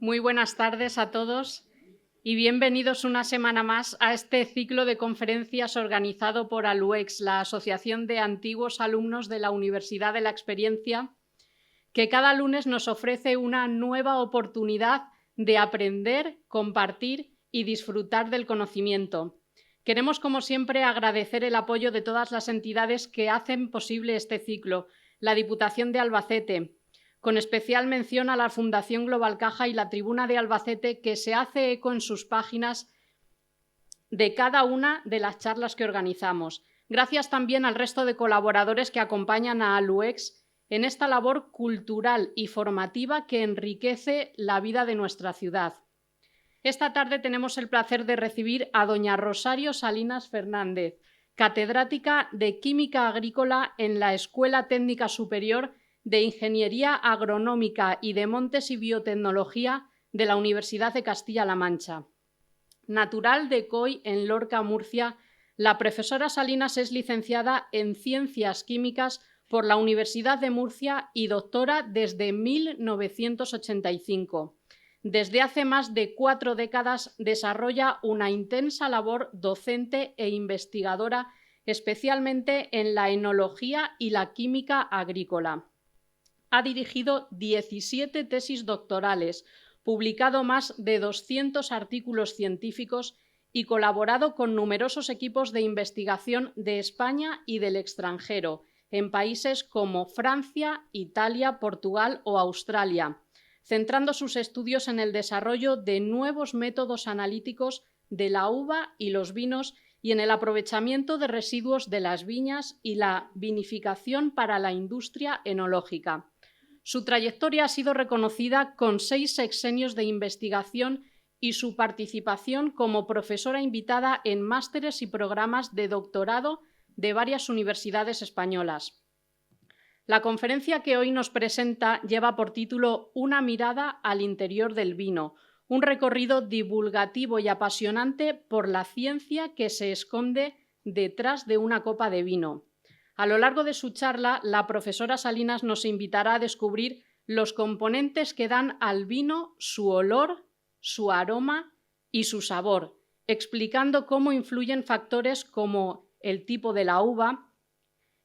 Muy buenas tardes a todos y bienvenidos una semana más a este ciclo de conferencias organizado por ALUEX, la Asociación de Antiguos Alumnos de la Universidad de la Experiencia, que cada lunes nos ofrece una nueva oportunidad de aprender, compartir y disfrutar del conocimiento. Queremos, como siempre, agradecer el apoyo de todas las entidades que hacen posible este ciclo: la Diputación de Albacete, con especial mención a la Fundación Global Caja y la Tribuna de Albacete, que se hace eco en sus páginas de cada una de las charlas que organizamos. Gracias también al resto de colaboradores que acompañan a ALUEX en esta labor cultural y formativa que enriquece la vida de nuestra ciudad. Esta tarde tenemos el placer de recibir a doña Rosario Salinas Fernández, catedrática de Química Agrícola en la Escuela Técnica Superior de Ingeniería Agronómica y de Montes y Biotecnología de la Universidad de Castilla-La Mancha. Natural de Coy, en Lorca, Murcia, la profesora Salinas es licenciada en Ciencias Químicas por la Universidad de Murcia y doctora desde 1985. Desde hace más de 4 décadas desarrolla una intensa labor docente e investigadora, especialmente en la enología y la química agrícola. Ha dirigido 17 tesis doctorales, publicado más de 200 artículos científicos y colaborado con numerosos equipos de investigación de España y del extranjero, en países como Francia, Italia, Portugal o Australia, centrando sus estudios en el desarrollo de nuevos métodos analíticos de la uva y los vinos y en el aprovechamiento de residuos de las viñas y la vinificación para la industria enológica. Su trayectoria ha sido reconocida con 6 sexenios de investigación y su participación como profesora invitada en másteres y programas de doctorado de varias universidades españolas. La conferencia que hoy nos presenta lleva por título Una mirada al interior del vino, un recorrido divulgativo y apasionante por la ciencia que se esconde detrás de una copa de vino. A lo largo de su charla, la profesora Salinas nos invitará a descubrir los componentes que dan al vino su olor, su aroma y su sabor, explicando cómo influyen factores como el tipo de la uva,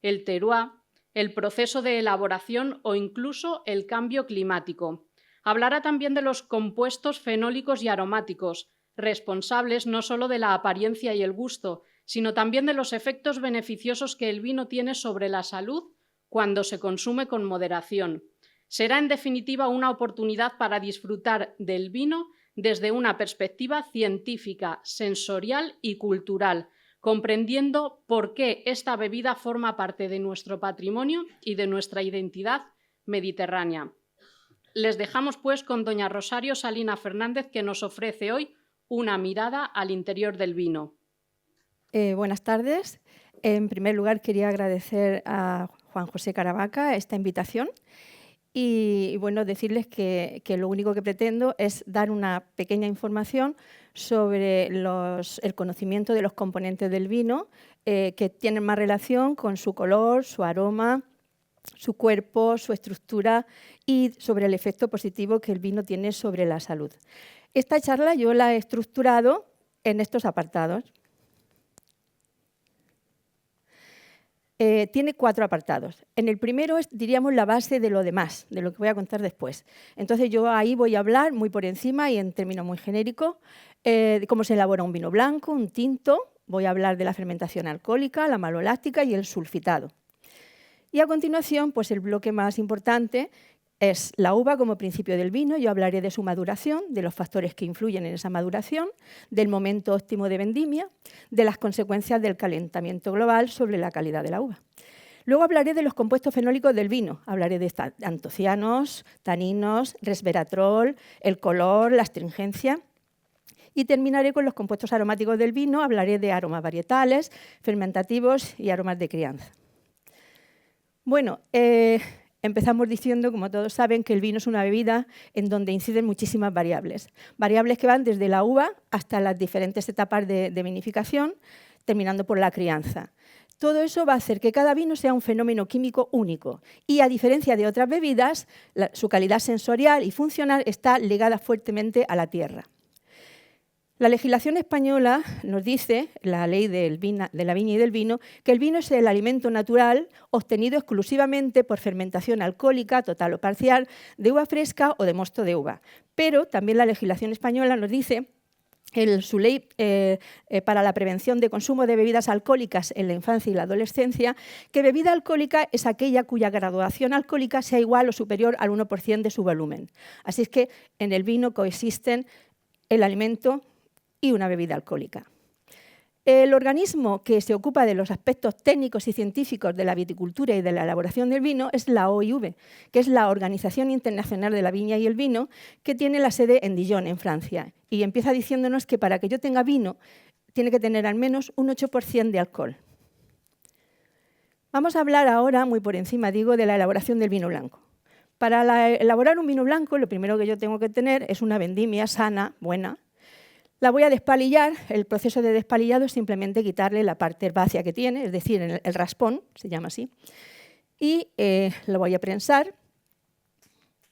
el terroir, el proceso de elaboración o incluso el cambio climático. Hablará también de los compuestos fenólicos y aromáticos, responsables no solo de la apariencia y el gusto, sino también de los efectos beneficiosos que el vino tiene sobre la salud cuando se consume con moderación. Será, en definitiva, una oportunidad para disfrutar del vino desde una perspectiva científica, sensorial y cultural, comprendiendo por qué esta bebida forma parte de nuestro patrimonio y de nuestra identidad mediterránea. Les dejamos, pues, con doña Rosario Salinas Fernández, que nos ofrece hoy una mirada al interior del vino. Buenas tardes. En primer lugar, quería agradecer a Juan José Caravaca esta invitación y bueno, decirles que lo único que pretendo es dar una pequeña información sobre el conocimiento de los componentes del vino que tienen más relación con su color, su aroma, su cuerpo, su estructura y sobre el efecto positivo que el vino tiene sobre la salud. Esta charla yo la he estructurado en estos apartados. Tiene 4 apartados. En el primero es, diríamos, la base de lo demás, de lo que voy a contar después. Entonces yo ahí voy a hablar muy por encima y en términos muy genéricos de cómo se elabora un vino blanco, un tinto. Voy a hablar de la fermentación alcohólica, la maloláctica y el sulfitado. Y a continuación, pues el bloque más importante es la uva como principio del vino. Yo hablaré de su maduración, de los factores que influyen en esa maduración, del momento óptimo de vendimia, de las consecuencias del calentamiento global sobre la calidad de la uva. Luego hablaré de los compuestos fenólicos del vino. Hablaré de antocianos, taninos, resveratrol, el color, la astringencia. Y terminaré con los compuestos aromáticos del vino. Hablaré de aromas varietales, fermentativos y aromas de crianza. Bueno, empezamos diciendo, como todos saben, que el vino es una bebida en donde inciden muchísimas variables. Variables que van desde la uva hasta las diferentes etapas de vinificación, terminando por la crianza. Todo eso va a hacer que cada vino sea un fenómeno químico único y, a diferencia de otras bebidas, su calidad sensorial y funcional está ligada fuertemente a la tierra. La legislación española nos dice, la ley de la viña y del vino, que el vino es el alimento natural obtenido exclusivamente por fermentación alcohólica, total o parcial, de uva fresca o de mosto de uva. Pero también la legislación española nos dice, en su ley para la prevención de consumo de bebidas alcohólicas en la infancia y la adolescencia, que bebida alcohólica es aquella cuya graduación alcohólica sea igual o superior al 1% de su volumen. Así es que en el vino coexisten el alimento y una bebida alcohólica. El organismo que se ocupa de los aspectos técnicos y científicos de la viticultura y de la elaboración del vino es la OIV, que es la Organización Internacional de la Viña y el Vino, que tiene la sede en Dijon, en Francia. Y empieza diciéndonos que para que yo tenga vino tiene que tener al menos un 8% de alcohol. Vamos a hablar ahora, muy por encima digo, de la elaboración del vino blanco. Para elaborar un vino blanco, lo primero que yo tengo que tener es una vendimia sana, buena. La voy a despalillar. El proceso de despalillado es simplemente quitarle la parte herbácea que tiene, es decir, el raspón, se llama así, y lo voy a prensar.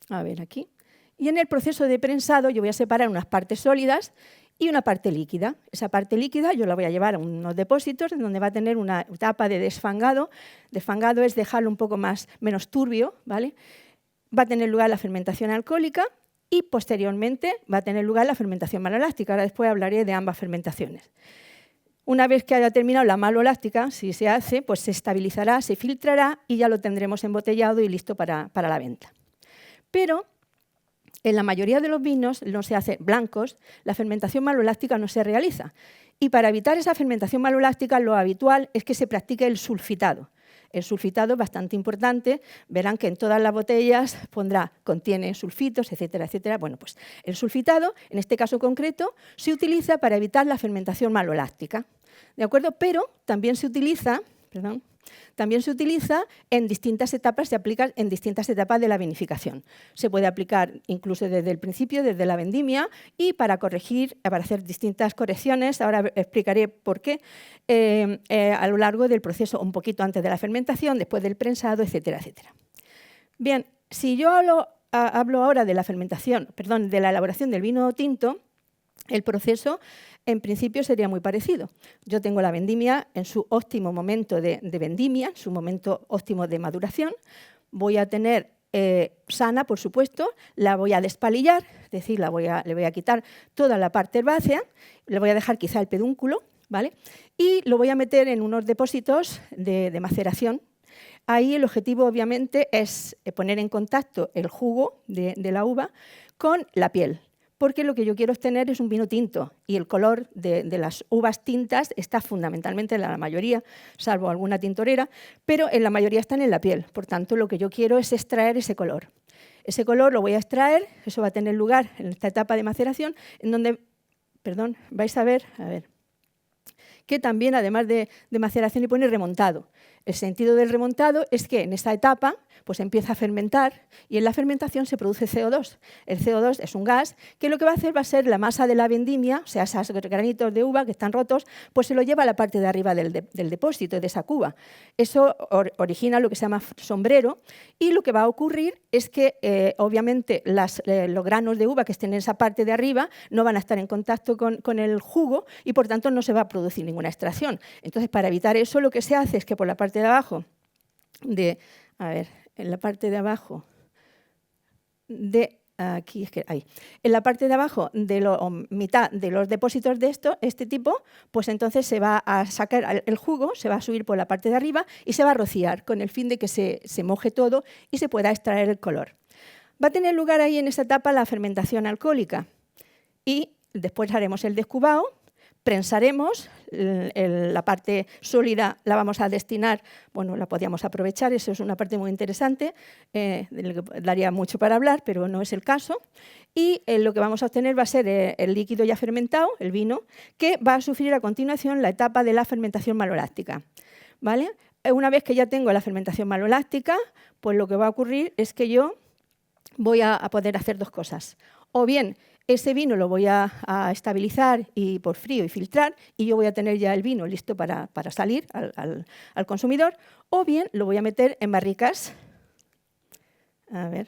A ver, aquí. Y en el proceso de prensado yo voy a separar unas partes sólidas y una parte líquida. Esa parte líquida yo la voy a llevar a unos depósitos en donde va a tener una etapa de desfangado. Desfangado es dejarlo un poco menos turbio, ¿vale? Va a tener lugar la fermentación alcohólica y posteriormente va a tener lugar la fermentación maloláctica. Ahora después hablaré de ambas fermentaciones. Una vez que haya terminado la maloláctica, si se hace, pues se estabilizará, se filtrará y ya lo tendremos embotellado y listo para la venta. Pero en la mayoría de los vinos no se hace blancos, la fermentación maloláctica no se realiza. Y para evitar esa fermentación maloláctica, lo habitual es que se practique el sulfitado. El sulfitado es bastante importante, verán que en todas las botellas contiene sulfitos, etcétera, etcétera. Bueno, pues el sulfitado, en este caso concreto, se utiliza para evitar la fermentación maloláctica, ¿de acuerdo? Pero también se utiliza, en distintas etapas, se aplica en distintas etapas de la vinificación. Se puede aplicar incluso desde el principio, desde la vendimia, y para hacer distintas correcciones, ahora explicaré por qué, a lo largo del proceso, un poquito antes de la fermentación, después del prensado, etcétera, etcétera. Bien, si yo hablo ahora de la de la elaboración del vino tinto, el proceso en principio sería muy parecido. Yo tengo la vendimia en su óptimo momento de vendimia, su momento óptimo de maduración. Voy a tener sana, por supuesto, la voy a despalillar, es decir, le voy a quitar toda la parte herbácea, le voy a dejar quizá el pedúnculo, ¿vale? Y lo voy a meter en unos depósitos de maceración. Ahí el objetivo, obviamente, es poner en contacto el jugo de la uva con la piel, porque lo que yo quiero obtener es un vino tinto y el color de las uvas tintas está fundamentalmente en la mayoría, salvo alguna tintorera, pero en la mayoría están en la piel. Por tanto, lo que yo quiero es extraer ese color. Ese color lo voy a extraer, eso va a tener lugar en esta etapa de maceración, en donde, vais a ver, que también, además de maceración, le pone remontado. El sentido del remontado es que en esta etapa pues empieza a fermentar y en la fermentación se produce CO2. El CO2 es un gas que lo que va a hacer va a ser la masa de la vendimia, o sea, esos granitos de uva que están rotos, pues se lo lleva a la parte de arriba del depósito, de esa cuba. Eso origina lo que se llama sombrero y lo que va a ocurrir es que, obviamente, los granos de uva que estén en esa parte de arriba no van a estar en contacto con el jugo y, por tanto, no se va a producir ninguna extracción. Entonces, para evitar eso, lo que se hace es que por la parte de abajo en la parte de abajo de mitad de los depósitos de este tipo, pues entonces se va a sacar el jugo, se va a subir por la parte de arriba y se va a rociar con el fin de que se moje todo y se pueda extraer el color. Va a tener lugar ahí en esta etapa la fermentación alcohólica y después haremos el descubado. Prensaremos, la parte sólida la vamos a destinar, la podíamos aprovechar, eso es una parte muy interesante, de lo que daría mucho para hablar, pero no es el caso. Y lo que vamos a obtener va a ser el líquido ya fermentado, el vino, que va a sufrir a continuación la etapa de la fermentación maloláctica, ¿vale? Una vez que ya tengo la fermentación maloláctica, pues lo que va a ocurrir es que yo voy a poder hacer dos cosas. O bien Ese vino lo voy a estabilizar y por frío y filtrar, y yo voy a tener ya el vino listo para salir al consumidor, o bien lo voy a meter en barricas. A ver.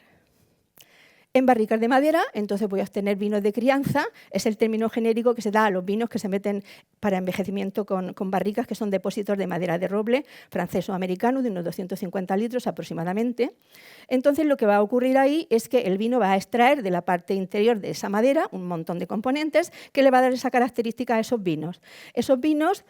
En barricas de madera, entonces voy a obtener vinos de crianza, es el término genérico que se da a los vinos que se meten para envejecimiento con barricas, que son depósitos de madera de roble francés o americano de unos 250 litros aproximadamente. Entonces lo que va a ocurrir ahí es que el vino va a extraer de la parte interior de esa madera un montón de componentes que le va a dar esa característica a esos vinos. Esos vinos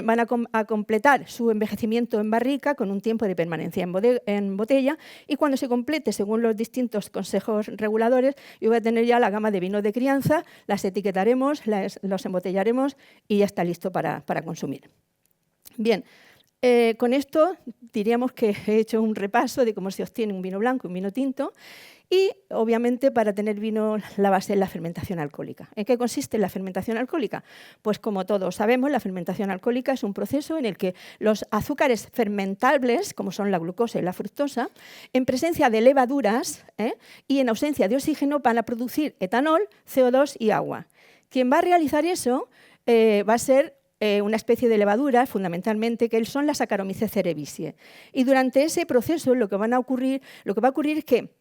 van a completar su envejecimiento en barrica con un tiempo de permanencia en botella, y cuando se complete según los distintos consejos reguladores, yo voy a tener ya la gama de vinos de crianza, las etiquetaremos, los embotellaremos y ya está listo para consumir. Bien, con esto diríamos que he hecho un repaso de cómo se obtiene un vino blanco y un vino tinto. Y, obviamente, para tener vino, la base es la fermentación alcohólica. ¿En qué consiste la fermentación alcohólica? Pues, como todos sabemos, la fermentación alcohólica es un proceso en el que los azúcares fermentables, como son la glucosa y la fructosa, en presencia de levaduras y en ausencia de oxígeno, van a producir etanol, CO2 y agua. Quien va a realizar eso va a ser una especie de levadura, fundamentalmente, que son las Saccharomyces cerevisiae. Y durante ese proceso lo que va a ocurrir es que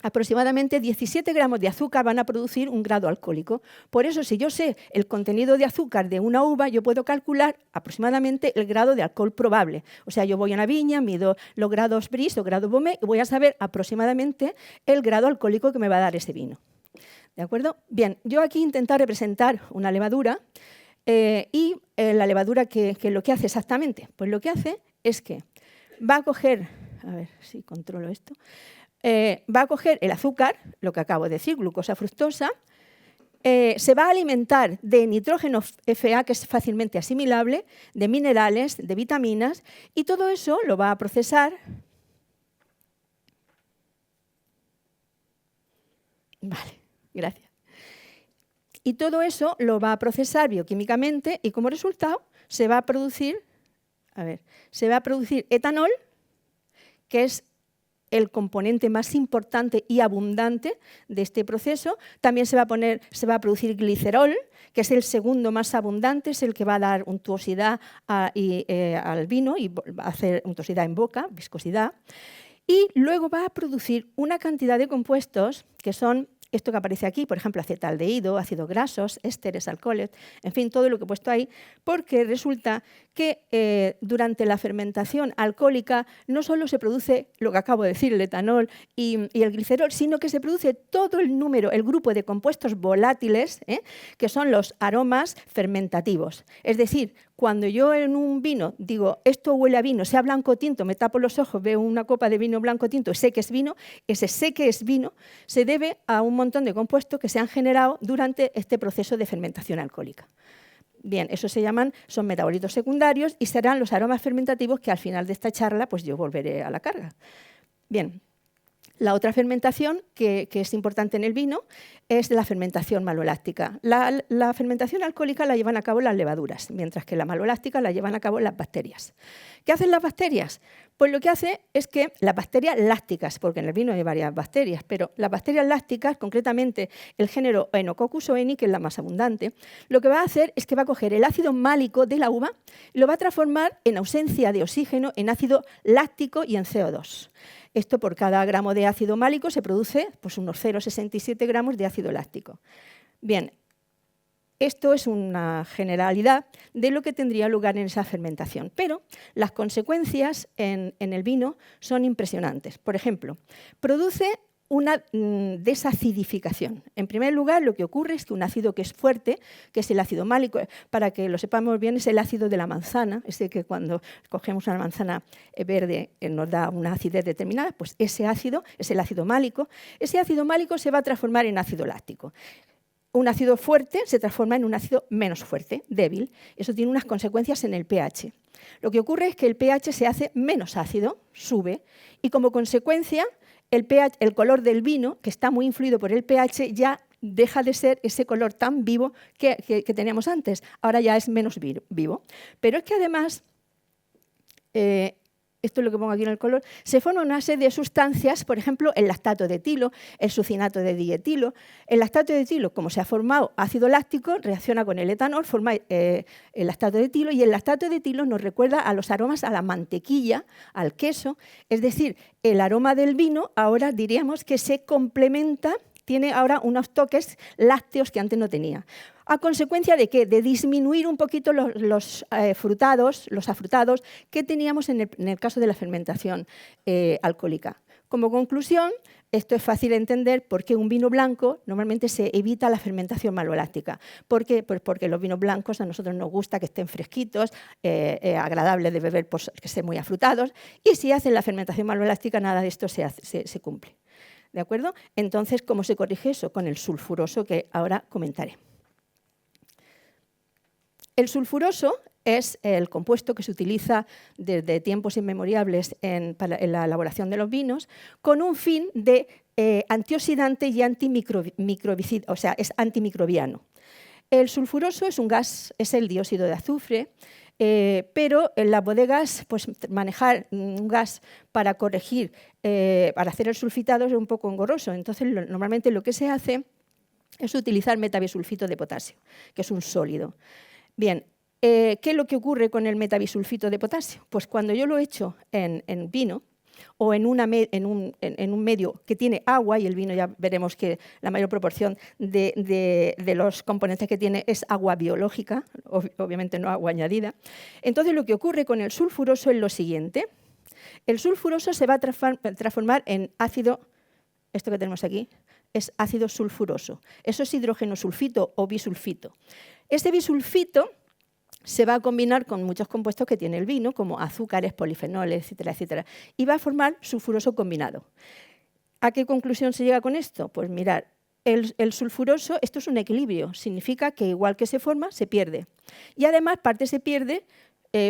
aproximadamente 17 gramos de azúcar van a producir un grado alcohólico. Por eso, si yo sé el contenido de azúcar de una uva, yo puedo calcular aproximadamente el grado de alcohol probable. O sea, yo voy a una viña, mido los grados Bris o grados Beaumet y voy a saber aproximadamente el grado alcohólico que me va a dar ese vino. ¿De acuerdo? Bien, yo aquí intento representar una levadura y la levadura que lo que hace exactamente, pues lo que hace es que va a coger, a ver si controlo esto, va a coger el azúcar, lo que acabo de decir, glucosa, fructosa, se va a alimentar de nitrógeno Fa, que es fácilmente asimilable, de minerales, de vitaminas, y todo eso lo va a procesar. Vale, gracias. Y todo eso lo va a procesar bioquímicamente y como resultado se va a producir etanol, que es el componente más importante y abundante de este proceso. También se va a producir glicerol, que es el segundo más abundante, es el que va a dar untuosidad al vino y va a hacer untuosidad en boca, viscosidad. Y luego va a producir una cantidad de compuestos que son esto que aparece aquí, por ejemplo, acetaldehído, ácidos grasos, ésteres, alcoholes, en fin, todo lo que he puesto ahí, porque resulta que durante la fermentación alcohólica no solo se produce lo que acabo de decir, el etanol y el glicerol, sino que se produce todo el grupo de compuestos volátiles, que son los aromas fermentativos. Es decir, cuando yo en un vino digo, esto huele a vino, sea blanco o tinto, me tapo los ojos, veo una copa de vino blanco o tinto, sé que es vino, ese sé que es vino se debe a un montón de compuestos que se han generado durante este proceso de fermentación alcohólica. Bien, eso son metabolitos secundarios y serán los aromas fermentativos que al final de esta charla pues yo volveré a la carga. Bien. La otra fermentación que es importante en el vino es la fermentación maloláctica. La fermentación alcohólica la llevan a cabo las levaduras, mientras que la maloláctica la llevan a cabo las bacterias. ¿Qué hacen las bacterias? Pues lo que hace es que las bacterias lácticas, porque en el vino hay varias bacterias, pero las bacterias lácticas, concretamente el género Enococcus oeni, que es la más abundante, lo que va a hacer es que va a coger el ácido málico de la uva y lo va a transformar en ausencia de oxígeno en ácido láctico y en CO2. Esto por cada gramo de ácido málico se produce pues, unos 0,67 gramos de ácido láctico. Bien, esto es una generalidad de lo que tendría lugar en esa fermentación, pero las consecuencias en el vino son impresionantes. Por ejemplo, produce una desacidificación. En primer lugar, lo que ocurre es que un ácido que es fuerte, que es el ácido málico, para que lo sepamos bien, es el ácido de la manzana, ese que cuando cogemos una manzana verde nos da una acidez determinada, pues ese ácido es el ácido málico. Ese ácido málico se va a transformar en ácido láctico. Un ácido fuerte se transforma en un ácido menos fuerte, débil. Eso tiene unas consecuencias en el pH. Lo que ocurre es que el pH se hace menos ácido, sube, y como consecuencia el color del vino, que está muy influido por el pH, ya deja de ser ese color tan vivo que teníamos antes. Ahora ya es menos vivo. Pero es que además esto es lo que pongo aquí en el color, se forma una serie de sustancias, por ejemplo, el lactato de etilo, el succinato de dietilo. El lactato de etilo, como se ha formado ácido láctico, reacciona con el etanol, forma el lactato de etilo, y el lactato de etilo nos recuerda a los aromas a la mantequilla, al queso, es decir, el aroma del vino ahora diríamos que se complementa, tiene ahora unos toques lácteos que antes no tenía. ¿A consecuencia de qué? De disminuir un poquito los afrutados que teníamos en el caso de la fermentación alcohólica. Como conclusión, esto es fácil de entender por qué un vino blanco normalmente se evita la fermentación maloláctica. ¿Por qué? Pues porque los vinos blancos a nosotros nos gusta que estén fresquitos, agradables de beber, pues, que estén muy afrutados, y si hacen la fermentación maloláctica nada de esto se cumple. ¿De acuerdo? Entonces, ¿cómo se corrige eso? Con el sulfuroso, que ahora comentaré. El sulfuroso es el compuesto que se utiliza desde tiempos inmemoriales en la elaboración de los vinos con un fin de antioxidante y antimicrobicida, o sea, es antimicrobiano. El sulfuroso es un gas, es el dióxido de azufre, pero en las bodegas pues, manejar un gas para corregir, para hacer el sulfitado es un poco engorroso. Entonces, normalmente lo que se hace es utilizar metabisulfito de potasio, que es un sólido. Bien, ¿qué es lo que ocurre con el metabisulfito de potasio? Pues cuando yo lo echo en vino o en un medio que tiene agua, y el vino ya veremos que la mayor proporción de los componentes que tiene es agua biológica, obviamente no agua añadida, entonces lo que ocurre con el sulfuroso es lo siguiente. El sulfuroso se va a transformar en ácido, esto que tenemos aquí, es ácido sulfuroso. Eso es hidrógeno sulfito o bisulfito. Este bisulfito se va a combinar con muchos compuestos que tiene el vino, como azúcares, polifenoles, etcétera, etcétera, y va a formar sulfuroso combinado. ¿A qué conclusión se llega con esto? Pues mirad, el sulfuroso, esto es un equilibrio, significa que igual que se forma, se pierde. Y además parte se pierde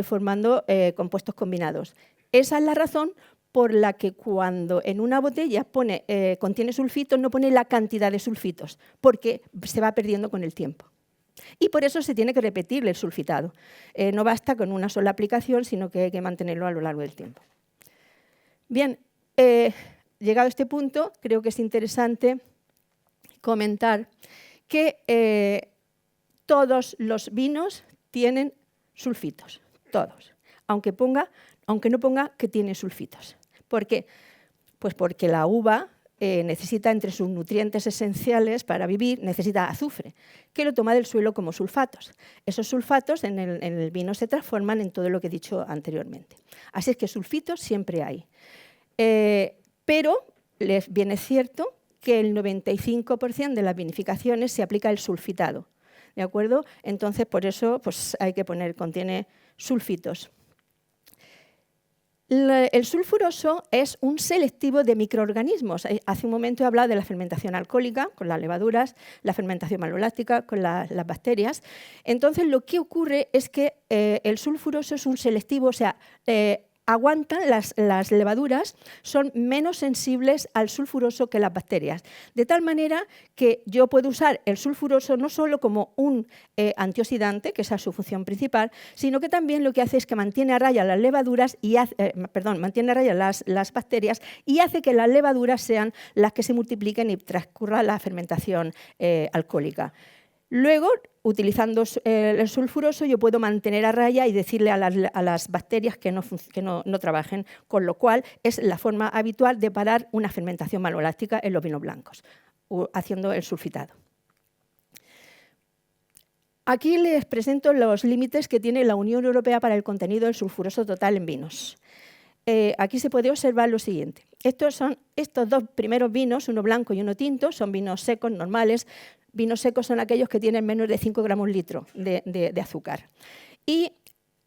formando compuestos combinados. Esa es la razón por la que cuando en una botella contiene sulfitos, no pone la cantidad de sulfitos, porque se va perdiendo con el tiempo. Y por eso se tiene que repetir el sulfitado. No basta con una sola aplicación, sino que hay que mantenerlo a lo largo del tiempo. Bien, llegado a este punto, creo que es interesante comentar que todos los vinos tienen sulfitos, todos, aunque no ponga que tiene sulfitos. ¿Por qué? Pues porque la uva necesita, entre sus nutrientes esenciales para vivir, necesita azufre, que lo toma del suelo como sulfatos. Esos sulfatos en el vino se transforman en todo lo que he dicho anteriormente. Así es que sulfitos siempre hay. Pero les viene cierto que el 95% de las vinificaciones se aplica el sulfitado. ¿De acuerdo? Entonces, por eso pues, hay que contiene sulfitos. El sulfuroso es un selectivo de microorganismos. Hace un momento he hablado de la fermentación alcohólica con las levaduras, la fermentación maloláctica con las bacterias. Entonces, lo que ocurre es que el sulfuroso es un selectivo, o sea, aguantan las levaduras, son menos sensibles al sulfuroso que las bacterias. De tal manera que yo puedo usar el sulfuroso no solo como un antioxidante, que esa es su función principal, sino que también lo que hace es que mantiene a raya las levaduras y mantiene a raya las bacterias y hace que las levaduras sean las que se multipliquen y transcurra la fermentación alcohólica. Luego, utilizando el sulfuroso, yo puedo mantener a raya y decirle a las bacterias que no trabajen, con lo cual es la forma habitual de parar una fermentación maloláctica en los vinos blancos, haciendo el sulfitado. Aquí les presento los límites que tiene la Unión Europea para el contenido del sulfuroso total en vinos. Aquí se puede observar lo siguiente. Estos dos primeros vinos, uno blanco y uno tinto, son vinos secos normales. Vinos secos son aquellos que tienen menos de 5 gramos litro de azúcar. Y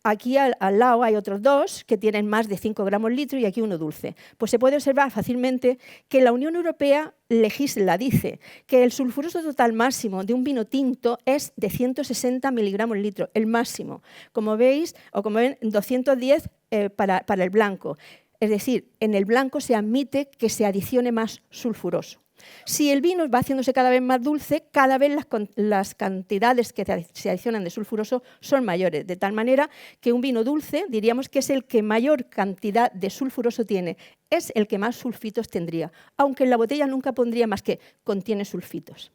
aquí al lado hay otros dos que tienen más de 5 gramos litro y aquí uno dulce. Pues se puede observar fácilmente que la Unión Europea legisla, dice que el sulfuroso total máximo de un vino tinto es de 160 miligramos litro, el máximo. Como veis, o como ven, 210 para el blanco. Es decir, en el blanco se admite que se adicione más sulfuroso. Si el vino va haciéndose cada vez más dulce, cada vez las cantidades que se adicionan de sulfuroso son mayores, de tal manera que un vino dulce diríamos que es el que mayor cantidad de sulfuroso tiene, es el que más sulfitos tendría, aunque en la botella nunca pondría más que contiene sulfitos.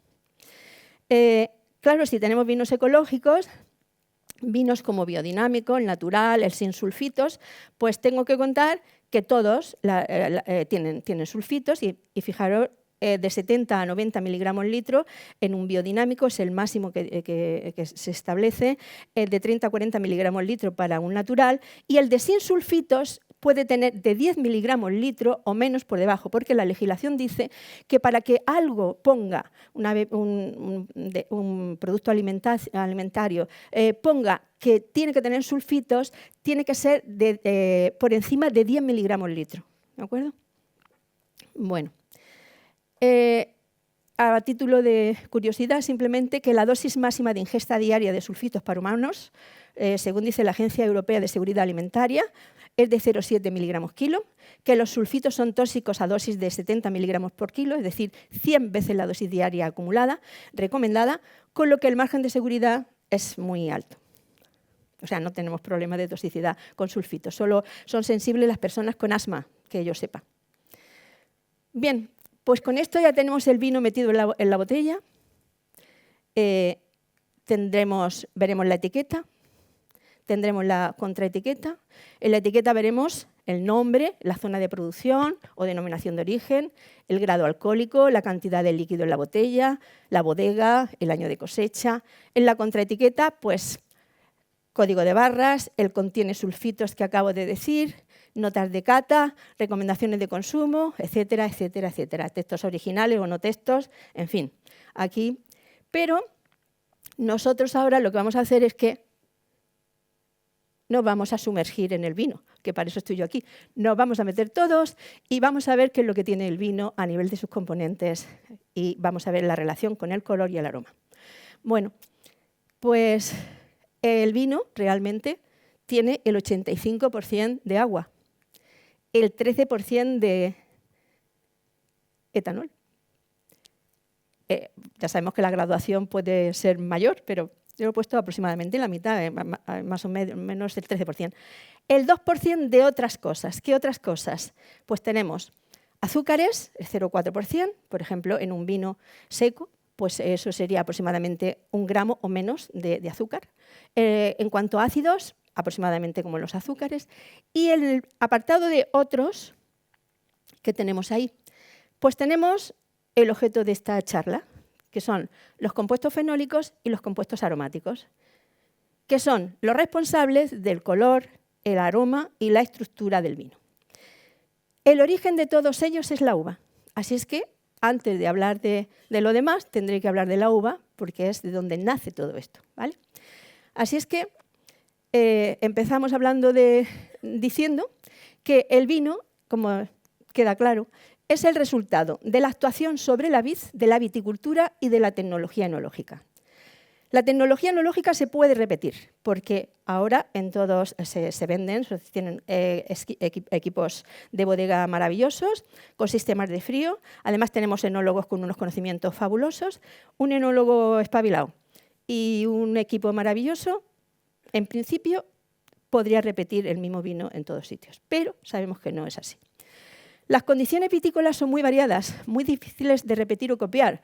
Claro, si tenemos vinos ecológicos, vinos como biodinámico, el natural, el sin sulfitos, pues tengo que contar que todos tienen sulfitos y fijaros, de 70 a 90 miligramos litro en un biodinámico es el máximo que se establece, de 30 a 40 miligramos litro para un natural, y el de sin sulfitos puede tener de 10 miligramos litro o menos por debajo, porque la legislación dice que para que algo ponga un producto alimentario, ponga que tiene que tener sulfitos, tiene que ser por encima de 10 miligramos litro. ¿De acuerdo? Bueno. A título de curiosidad, simplemente que la dosis máxima de ingesta diaria de sulfitos para humanos, según dice la Agencia Europea de Seguridad Alimentaria, es de 0,7 miligramos kilo, que los sulfitos son tóxicos a dosis de 70 miligramos por kilo, es decir, 100 veces la dosis diaria acumulada, recomendada, con lo que el margen de seguridad es muy alto. O sea, no tenemos problemas de toxicidad con sulfitos, solo son sensibles las personas con asma, que yo sepa. Bien. Pues con esto ya tenemos el vino metido en la botella, veremos la etiqueta, tendremos la contraetiqueta. En la etiqueta veremos el nombre, la zona de producción o denominación de origen, el grado alcohólico, la cantidad de líquido en la botella, la bodega, el año de cosecha. En la contraetiqueta, pues código de barras, el contiene sulfitos que acabo de decir, notas de cata, recomendaciones de consumo, etcétera, etcétera, etcétera. Textos originales o no textos, en fin, aquí. Pero nosotros ahora lo que vamos a hacer es que nos vamos a sumergir en el vino, que para eso estoy yo aquí. Nos vamos a meter todos y vamos a ver qué es lo que tiene el vino a nivel de sus componentes y vamos a ver la relación con el color y el aroma. Bueno, pues el vino realmente tiene el 85% de agua, el 13% de etanol. Ya sabemos que la graduación puede ser mayor, pero yo lo he puesto aproximadamente la mitad, más o menos el 13%. El 2% de otras cosas. ¿Qué otras cosas? Pues tenemos azúcares, el 0,4%, por ejemplo, en un vino seco, pues eso sería aproximadamente 1 gramo o menos de azúcar. En cuanto a ácidos, aproximadamente como los azúcares. Y el apartado de otros que tenemos ahí, pues tenemos el objeto de esta charla, que son los compuestos fenólicos y los compuestos aromáticos, que son los responsables del color, el aroma y la estructura del vino. El origen de todos ellos es la uva, así es que antes de hablar de lo demás tendré que hablar de la uva, porque es de donde nace todo esto, ¿vale? Así es que empezamos hablando diciendo que el vino, como queda claro, es el resultado de la actuación sobre la vid, de la viticultura y de la tecnología enológica. La tecnología enológica se puede repetir, porque ahora en todos se venden, tienen equipos de bodega maravillosos, con sistemas de frío. Además tenemos enólogos con unos conocimientos fabulosos, un enólogo espabilado y un equipo maravilloso. En principio, podría repetir el mismo vino en todos sitios, pero sabemos que no es así. Las condiciones vitícolas son muy variadas, muy difíciles de repetir o copiar,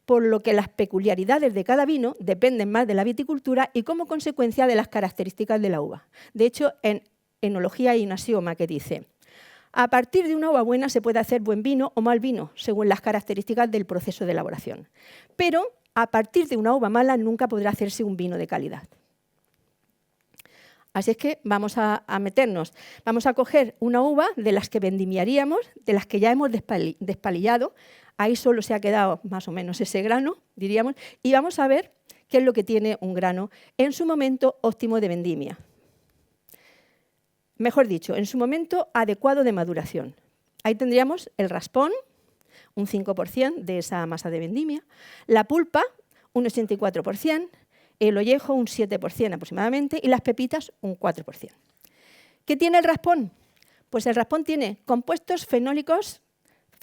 por lo que las peculiaridades de cada vino dependen más de la viticultura y como consecuencia de las características de la uva. De hecho, en enología hay un axioma que dice: a partir de una uva buena se puede hacer buen vino o mal vino, según las características del proceso de elaboración. Pero a partir de una uva mala nunca podrá hacerse un vino de calidad. Así es que vamos a meternos, vamos a coger una uva de las que vendimiaríamos, de las que ya hemos despalillado, ahí solo se ha quedado más o menos ese grano, diríamos, y vamos a ver qué es lo que tiene un grano en su momento óptimo de vendimia. Mejor dicho, en su momento adecuado de maduración. Ahí tendríamos el raspón, un 5% de esa masa de vendimia, la pulpa, un 84%, el ollejo un 7% aproximadamente y las pepitas un 4%. ¿Qué tiene el raspón? Pues el raspón tiene compuestos fenólicos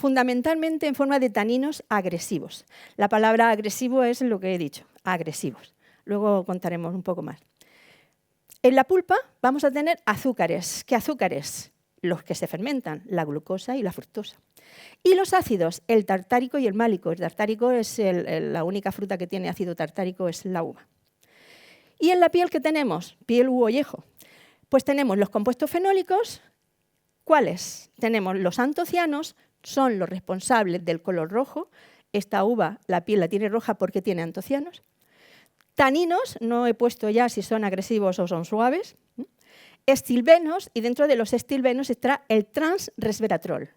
fundamentalmente en forma de taninos agresivos. La palabra agresivo es lo que he dicho, agresivos. Luego contaremos un poco más. En la pulpa vamos a tener azúcares. ¿Qué azúcares? Los que se fermentan, la glucosa y la fructosa. Y los ácidos, el tartárico y el málico. El tartárico es la única fruta que tiene ácido tartárico, es la uva. ¿Y en la piel qué tenemos? Piel u ollejo. Pues tenemos los compuestos fenólicos. ¿Cuáles? Tenemos los antocianos, son los responsables del color rojo. Esta uva, la piel la tiene roja porque tiene antocianos. Taninos, no he puesto ya si son agresivos o son suaves. Estilbenos, y dentro de los estilbenos está el transresveratrol,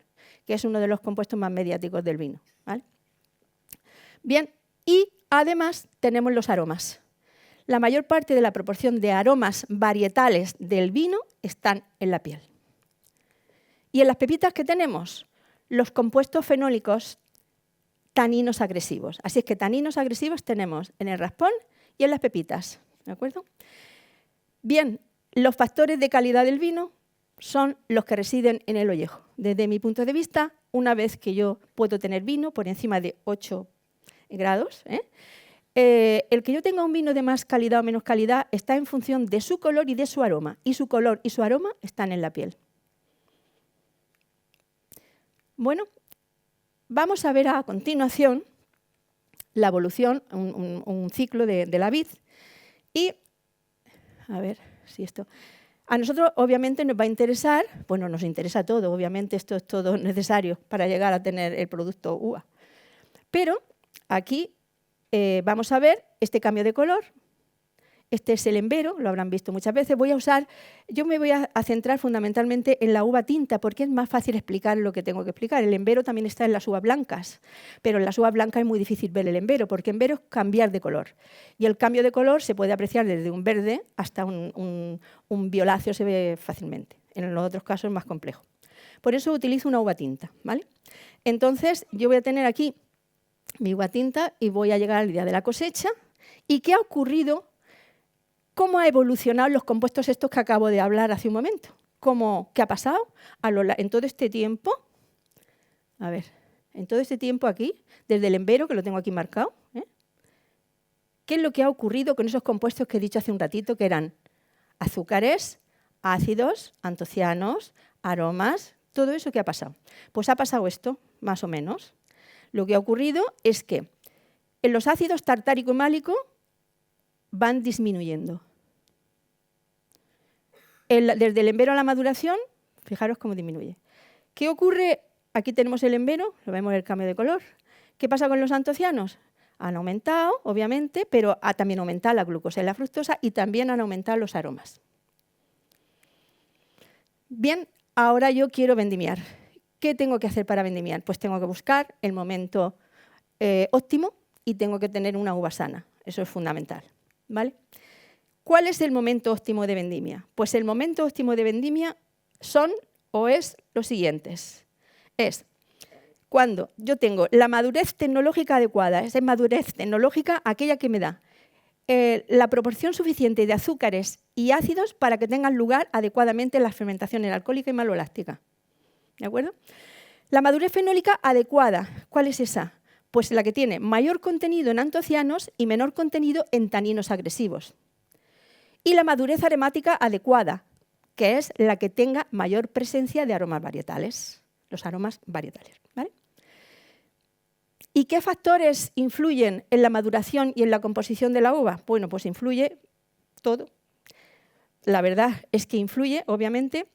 que es uno de los compuestos más mediáticos del vino, ¿vale? Bien, y además tenemos los aromas. La mayor parte de la proporción de aromas varietales del vino están en la piel. ¿Y en las pepitas qué tenemos? Los compuestos fenólicos taninos agresivos. Así es que taninos agresivos tenemos en el raspón y en las pepitas, ¿de acuerdo? Bien, los factores de calidad del vino son los que residen en el ollejo. Desde mi punto de vista, una vez que yo puedo tener vino por encima de 8 grados, el que yo tenga un vino de más calidad o menos calidad está en función de su color y de su aroma. Y su color y su aroma están en la piel. Bueno, vamos a ver a continuación la evolución, un ciclo de la vid. Y, a ver si esto... A nosotros, obviamente, nos va a interesar, bueno, nos interesa todo, obviamente esto es todo necesario para llegar a tener el producto uva. Pero aquí vamos a ver este cambio de color. Este es el embero, lo habrán visto muchas veces. Yo me voy a centrar fundamentalmente en la uva tinta porque es más fácil explicar lo que tengo que explicar. El embero también está en las uvas blancas, pero en las uvas blancas es muy difícil ver el embero porque embero es cambiar de color. Y el cambio de color se puede apreciar desde un verde hasta un violáceo, se ve fácilmente. En los otros casos es más complejo. Por eso utilizo una uva tinta, ¿vale? Entonces yo voy a tener aquí mi uva tinta y voy a llegar al día de la cosecha. ¿Y qué ha ocurrido? ¿Cómo ha evolucionado los compuestos estos que acabo de hablar hace un momento? ¿Qué ha pasado en todo este tiempo? A ver, en todo este tiempo aquí, desde el embero, que lo tengo aquí marcado, ¿qué es lo que ha ocurrido con esos compuestos que he dicho hace un ratito, que eran azúcares, ácidos, antocianos, aromas, todo eso? ¿Qué ha pasado? Pues ha pasado esto, más o menos. Lo que ha ocurrido es que en los ácidos tartárico y málico van disminuyendo. Desde el embero a la maduración, fijaros cómo disminuye. ¿Qué ocurre? Aquí tenemos el embero, lo vemos el cambio de color. ¿Qué pasa con los antocianos? Han aumentado, obviamente, pero ha también aumentado la glucosa y la fructosa y también han aumentado los aromas. Bien, ahora yo quiero vendimiar. ¿Qué tengo que hacer para vendimiar? Pues tengo que buscar el momento óptimo y tengo que tener una uva sana. Eso es fundamental, ¿vale? ¿Cuál es el momento óptimo de vendimia? Pues el momento óptimo de vendimia es los siguientes. Es cuando yo tengo la madurez tecnológica adecuada, esa madurez tecnológica aquella que me da la proporción suficiente de azúcares y ácidos para que tengan lugar adecuadamente las fermentaciones alcohólica y maloláctica. ¿De acuerdo? La madurez fenólica adecuada, ¿cuál es esa? Pues la que tiene mayor contenido en antocianos y menor contenido en taninos agresivos. Y la madurez aromática adecuada, que es la que tenga mayor presencia de aromas varietales, los aromas varietales, ¿vale? ¿Y qué factores influyen en la maduración y en la composición de la uva? Bueno, pues influye todo. La verdad es que influye, obviamente,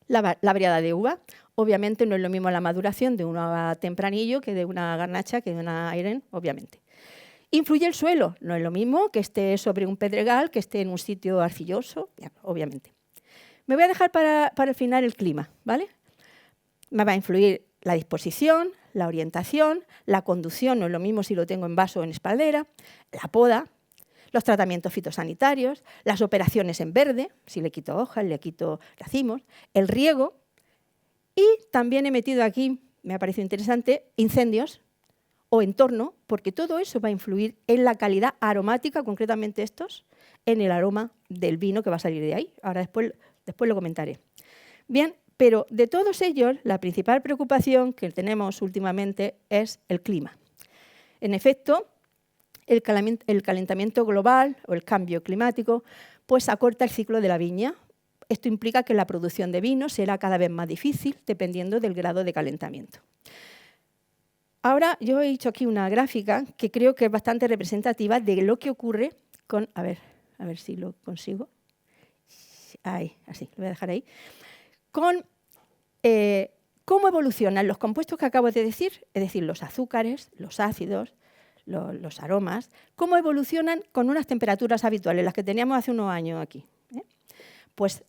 la variedad de uva. Obviamente no es lo mismo la maduración de una uva tempranillo que de una garnacha, que de una Airen, obviamente. Influye el suelo, no es lo mismo que esté sobre un pedregal, que esté en un sitio arcilloso, obviamente. Me voy a dejar para el final el clima, ¿vale? Me va a influir la disposición, la orientación, la conducción, no es lo mismo si lo tengo en vaso o en espaldera, la poda, los tratamientos fitosanitarios, las operaciones en verde, si le quito hojas, le quito racimos, el riego, y también he metido aquí, me ha parecido interesante, incendios o entorno, porque todo eso va a influir en la calidad aromática, concretamente estos, en el aroma del vino que va a salir de ahí. Ahora después lo comentaré. Bien, Pero de todos ellos, la principal preocupación que tenemos últimamente es el clima. En efecto, el calentamiento global o el cambio climático pues acorta el ciclo de la viña. Esto implica que la producción de vino será cada vez más difícil dependiendo del grado de calentamiento. Ahora yo he hecho aquí una gráfica que creo que es bastante representativa de lo que ocurre con... A ver si lo consigo. Ahí, así, lo voy a dejar ahí. Con cómo evolucionan los compuestos que acabo de decir, es decir, los azúcares, los ácidos, los aromas, cómo evolucionan con unas temperaturas habituales, las que teníamos hace unos años aquí. Pues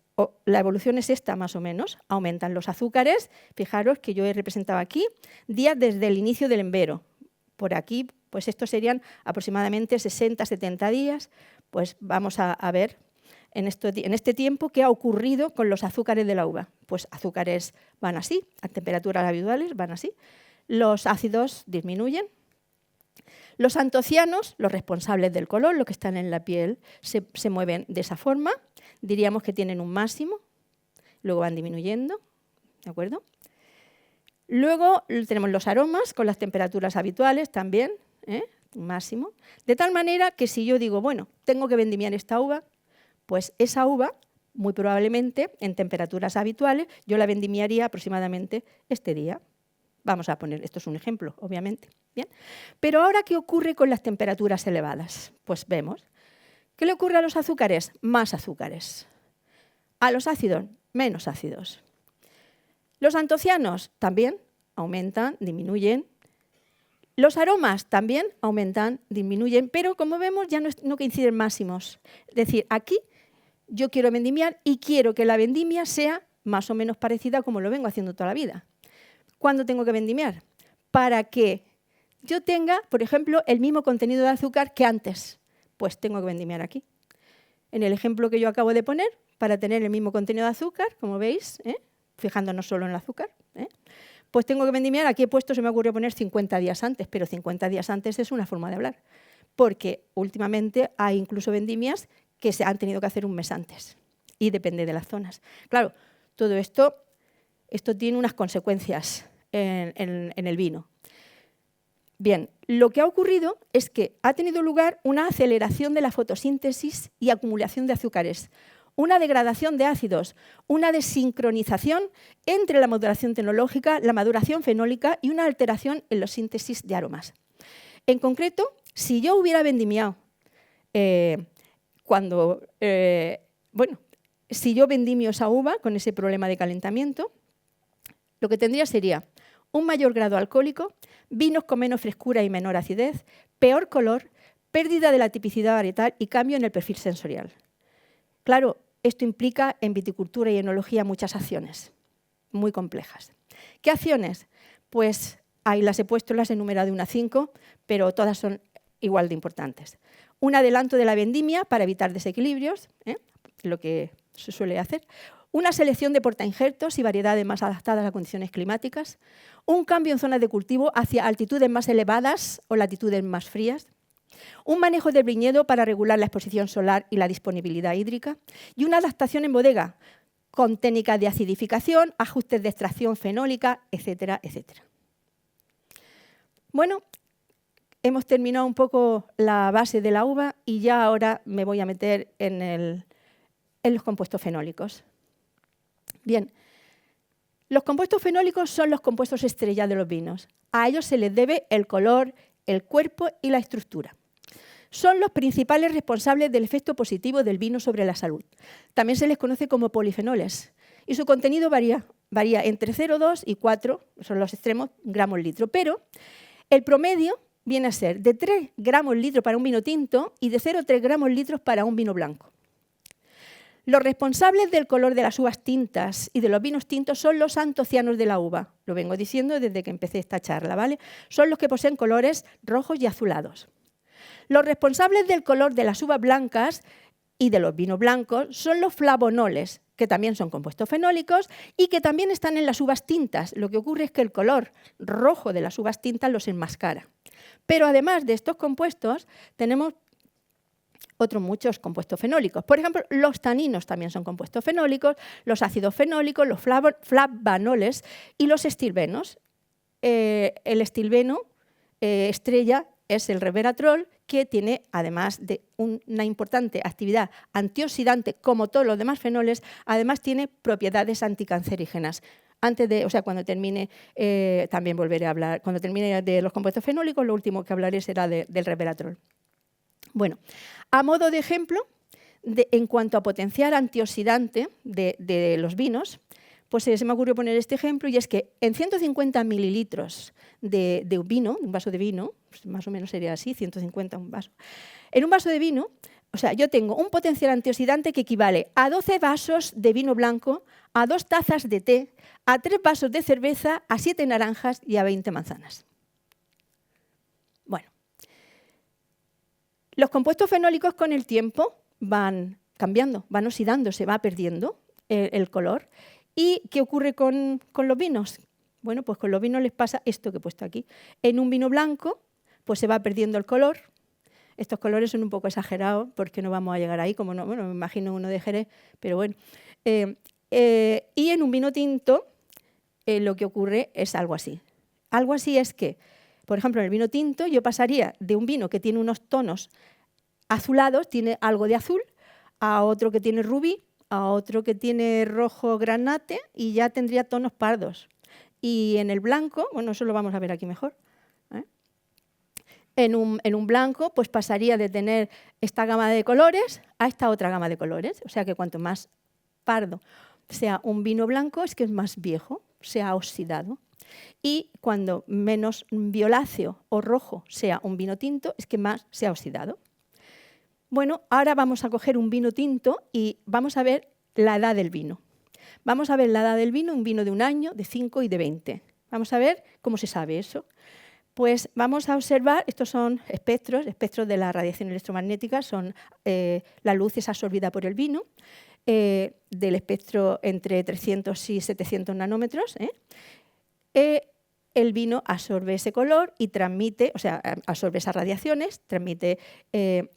la evolución es esta, más o menos. Aumentan los azúcares, fijaros que yo he representado aquí, días desde el inicio del envero. Por aquí, pues estos serían aproximadamente 60, 70 días. Pues vamos a ver en este tiempo qué ha ocurrido con los azúcares de la uva. Pues azúcares van así, a temperaturas habituales van así. Los ácidos disminuyen. Los antocianos, los responsables del color, los que están en la piel, se mueven de esa forma. Diríamos que tienen un máximo, luego van disminuyendo, ¿de acuerdo? Luego tenemos los aromas con las temperaturas habituales también, un máximo. De tal manera que si yo digo, bueno, tengo que vendimiar esta uva, pues esa uva, muy probablemente, en temperaturas habituales, yo la vendimiaría aproximadamente este día. Vamos a poner, esto es un ejemplo, obviamente. ¿Bien? Pero ahora, ¿qué ocurre con las temperaturas elevadas? Pues vemos. ¿Qué le ocurre a los azúcares? Más azúcares. A los ácidos, menos ácidos. Los antocianos también aumentan, disminuyen. Los aromas también aumentan, disminuyen, pero como vemos ya no coinciden máximos. Es decir, aquí yo quiero vendimiar y quiero que la vendimia sea más o menos parecida como lo vengo haciendo toda la vida. ¿Cuándo tengo que vendimiar? Para que yo tenga, por ejemplo, el mismo contenido de azúcar que antes. Pues tengo que vendimiar aquí. En el ejemplo que yo acabo de poner, para tener el mismo contenido de azúcar, como veis, fijándonos solo en el azúcar, pues tengo que vendimiar, aquí he puesto, se me ocurrió poner 50 días antes, pero 50 días antes es una forma de hablar, porque últimamente hay incluso vendimias que se han tenido que hacer un mes antes, y depende de las zonas. Claro, todo esto tiene unas consecuencias en el vino. Bien, lo que ha ocurrido es que ha tenido lugar una aceleración de la fotosíntesis y acumulación de azúcares, una degradación de ácidos, una desincronización entre la maduración tecnológica, la maduración fenólica y una alteración en la síntesis de aromas. En concreto, si yo hubiera vendimiado si yo vendimio esa uva con ese problema de calentamiento, lo que tendría sería un mayor grado alcohólico, vinos con menos frescura y menor acidez, peor color, pérdida de la tipicidad varietal y cambio en el perfil sensorial. Claro, esto implica en viticultura y enología muchas acciones muy complejas. ¿Qué acciones? Pues ahí las he puesto, las he enumerado de 1 a 5, pero todas son igual de importantes. Un adelanto de la vendimia para evitar desequilibrios, lo que se suele hacer. Una selección de portainjertos y variedades más adaptadas a condiciones climáticas. Un cambio en zonas de cultivo hacia altitudes más elevadas o latitudes más frías. Un manejo del viñedo para regular la exposición solar y la disponibilidad hídrica. Y una adaptación en bodega con técnicas de acidificación, ajustes de extracción fenólica, etcétera, etcétera. Bueno, hemos terminado un poco la base de la uva y ya ahora me voy a meter en los compuestos fenólicos. Bien, los compuestos fenólicos son los compuestos estrella de los vinos. A ellos se les debe el color, el cuerpo y la estructura. Son los principales responsables del efecto positivo del vino sobre la salud. También se les conoce como polifenoles y su contenido varía entre 0,2 y 4, son los extremos, gramos litro, pero el promedio viene a ser de 3 gramos litro para un vino tinto y de 0,3 gramos litros para un vino blanco. Los responsables del color de las uvas tintas y de los vinos tintos son los antocianos de la uva. Lo vengo diciendo desde que empecé esta charla, ¿vale? Son los que poseen colores rojos y azulados. Los responsables del color de las uvas blancas y de los vinos blancos son los flavonoles, que también son compuestos fenólicos y que también están en las uvas tintas. Lo que ocurre es que el color rojo de las uvas tintas los enmascara. Pero además de estos compuestos, tenemos otros muchos compuestos fenólicos. Por ejemplo, los taninos también son compuestos fenólicos, los ácidos fenólicos, los flavanoles y los estilbenos. El estilbeno estrella es el resveratrol, que tiene, además de una importante actividad antioxidante, como todos los demás fenoles, además tiene propiedades anticancerígenas. Cuando termine, también volveré a hablar, cuando termine de los compuestos fenólicos, lo último que hablaré será del resveratrol. Bueno, a modo de ejemplo, en cuanto a potencial antioxidante de los vinos, pues se me ocurrió poner este ejemplo, y es que en 150 mililitros de un vino, un vaso de vino, pues más o menos sería así, 150 un vaso, en un vaso de vino, o sea, yo tengo un potencial antioxidante que equivale a 12 vasos de vino blanco, a 2 tazas de té, a 3 vasos de cerveza, a 7 naranjas y a 20 manzanas. Bueno, los compuestos fenólicos con el tiempo van cambiando, van oxidándose, va perdiendo el color. ¿Y qué ocurre con los vinos? Bueno, pues con los vinos les pasa esto que he puesto aquí. En un vino blanco, pues se va perdiendo el color. Estos colores son un poco exagerados porque no vamos a llegar ahí, como no, bueno, me imagino uno de Jerez, pero bueno. Y en un vino tinto lo que ocurre es algo así. Algo así es que, por ejemplo, en el vino tinto yo pasaría de un vino que tiene unos tonos azulados, tiene algo de azul, a otro que tiene rubí, a otro que tiene rojo granate, y ya tendría tonos pardos. Y en el blanco, bueno, eso lo vamos a ver aquí mejor, ¿eh? En un blanco pues pasaría de tener esta gama de colores a esta otra gama de colores. O sea que cuanto más pardo sea un vino blanco, es que es más viejo, se ha oxidado. Y cuando menos violáceo o rojo sea un vino tinto, es que más se ha oxidado. Bueno, ahora vamos a coger un vino tinto y vamos a ver la edad del vino. Vamos a ver la edad del vino, un vino de 1 año, de 5 y de 20. Vamos a ver cómo se sabe eso. Pues vamos a observar, estos son espectros de la radiación electromagnética, la luz es absorbida por el vino, del espectro entre 300 y 700 nanómetros. El vino absorbe ese color y transmite, o sea, absorbe esas radiaciones, transmite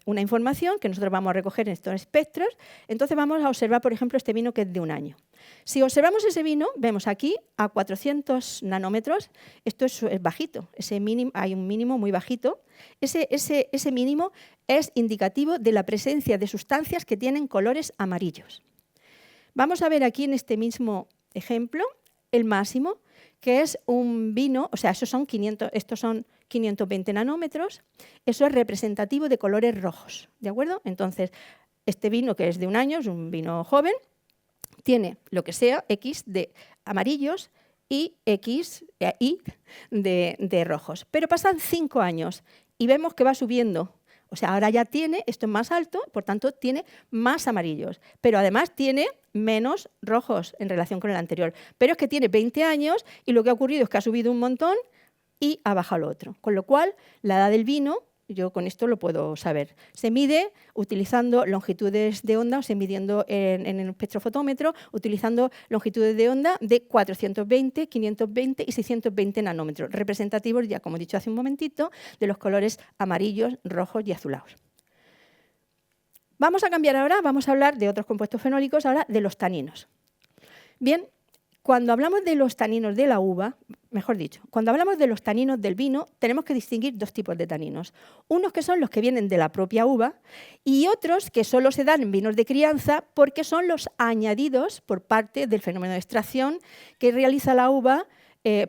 una información que nosotros vamos a recoger en estos espectros. Entonces vamos a observar, por ejemplo, este vino que es de 1 año. Si observamos ese vino, vemos aquí a 400 nanómetros, esto es bajito, hay un mínimo muy bajito. Ese mínimo es indicativo de la presencia de sustancias que tienen colores amarillos. Vamos a ver aquí en este mismo ejemplo el máximo, que es un vino, o sea, estos son 520 nanómetros, eso es representativo de colores rojos, ¿de acuerdo? Entonces, este vino que es de 1 año, es un vino joven, tiene lo que sea, X de amarillos y X, Y de rojos. Pero pasan 5 años y vemos que va subiendo. O sea, ahora ya tiene, esto es más alto, por tanto tiene más amarillos, pero además tiene menos rojos en relación con el anterior. Pero es que tiene 20 años y lo que ha ocurrido es que ha subido un montón y ha bajado lo otro. Con lo cual, la edad del vino, yo con esto lo puedo saber. Se mide utilizando longitudes de onda, o sea, midiendo en el espectrofotómetro, utilizando longitudes de onda de 420, 520 y 620 nanómetros, representativos, ya como he dicho hace un momentito, de los colores amarillos, rojos y azulados. Vamos a cambiar ahora, vamos a hablar de otros compuestos fenólicos, ahora de los taninos. Bien, cuando hablamos de los taninos de la uva, mejor dicho, cuando hablamos de los taninos del vino, tenemos que distinguir 2 tipos de taninos. Unos que son los que vienen de la propia uva y otros que solo se dan en vinos de crianza porque son los añadidos por parte del fenómeno de extracción que realiza la uva, que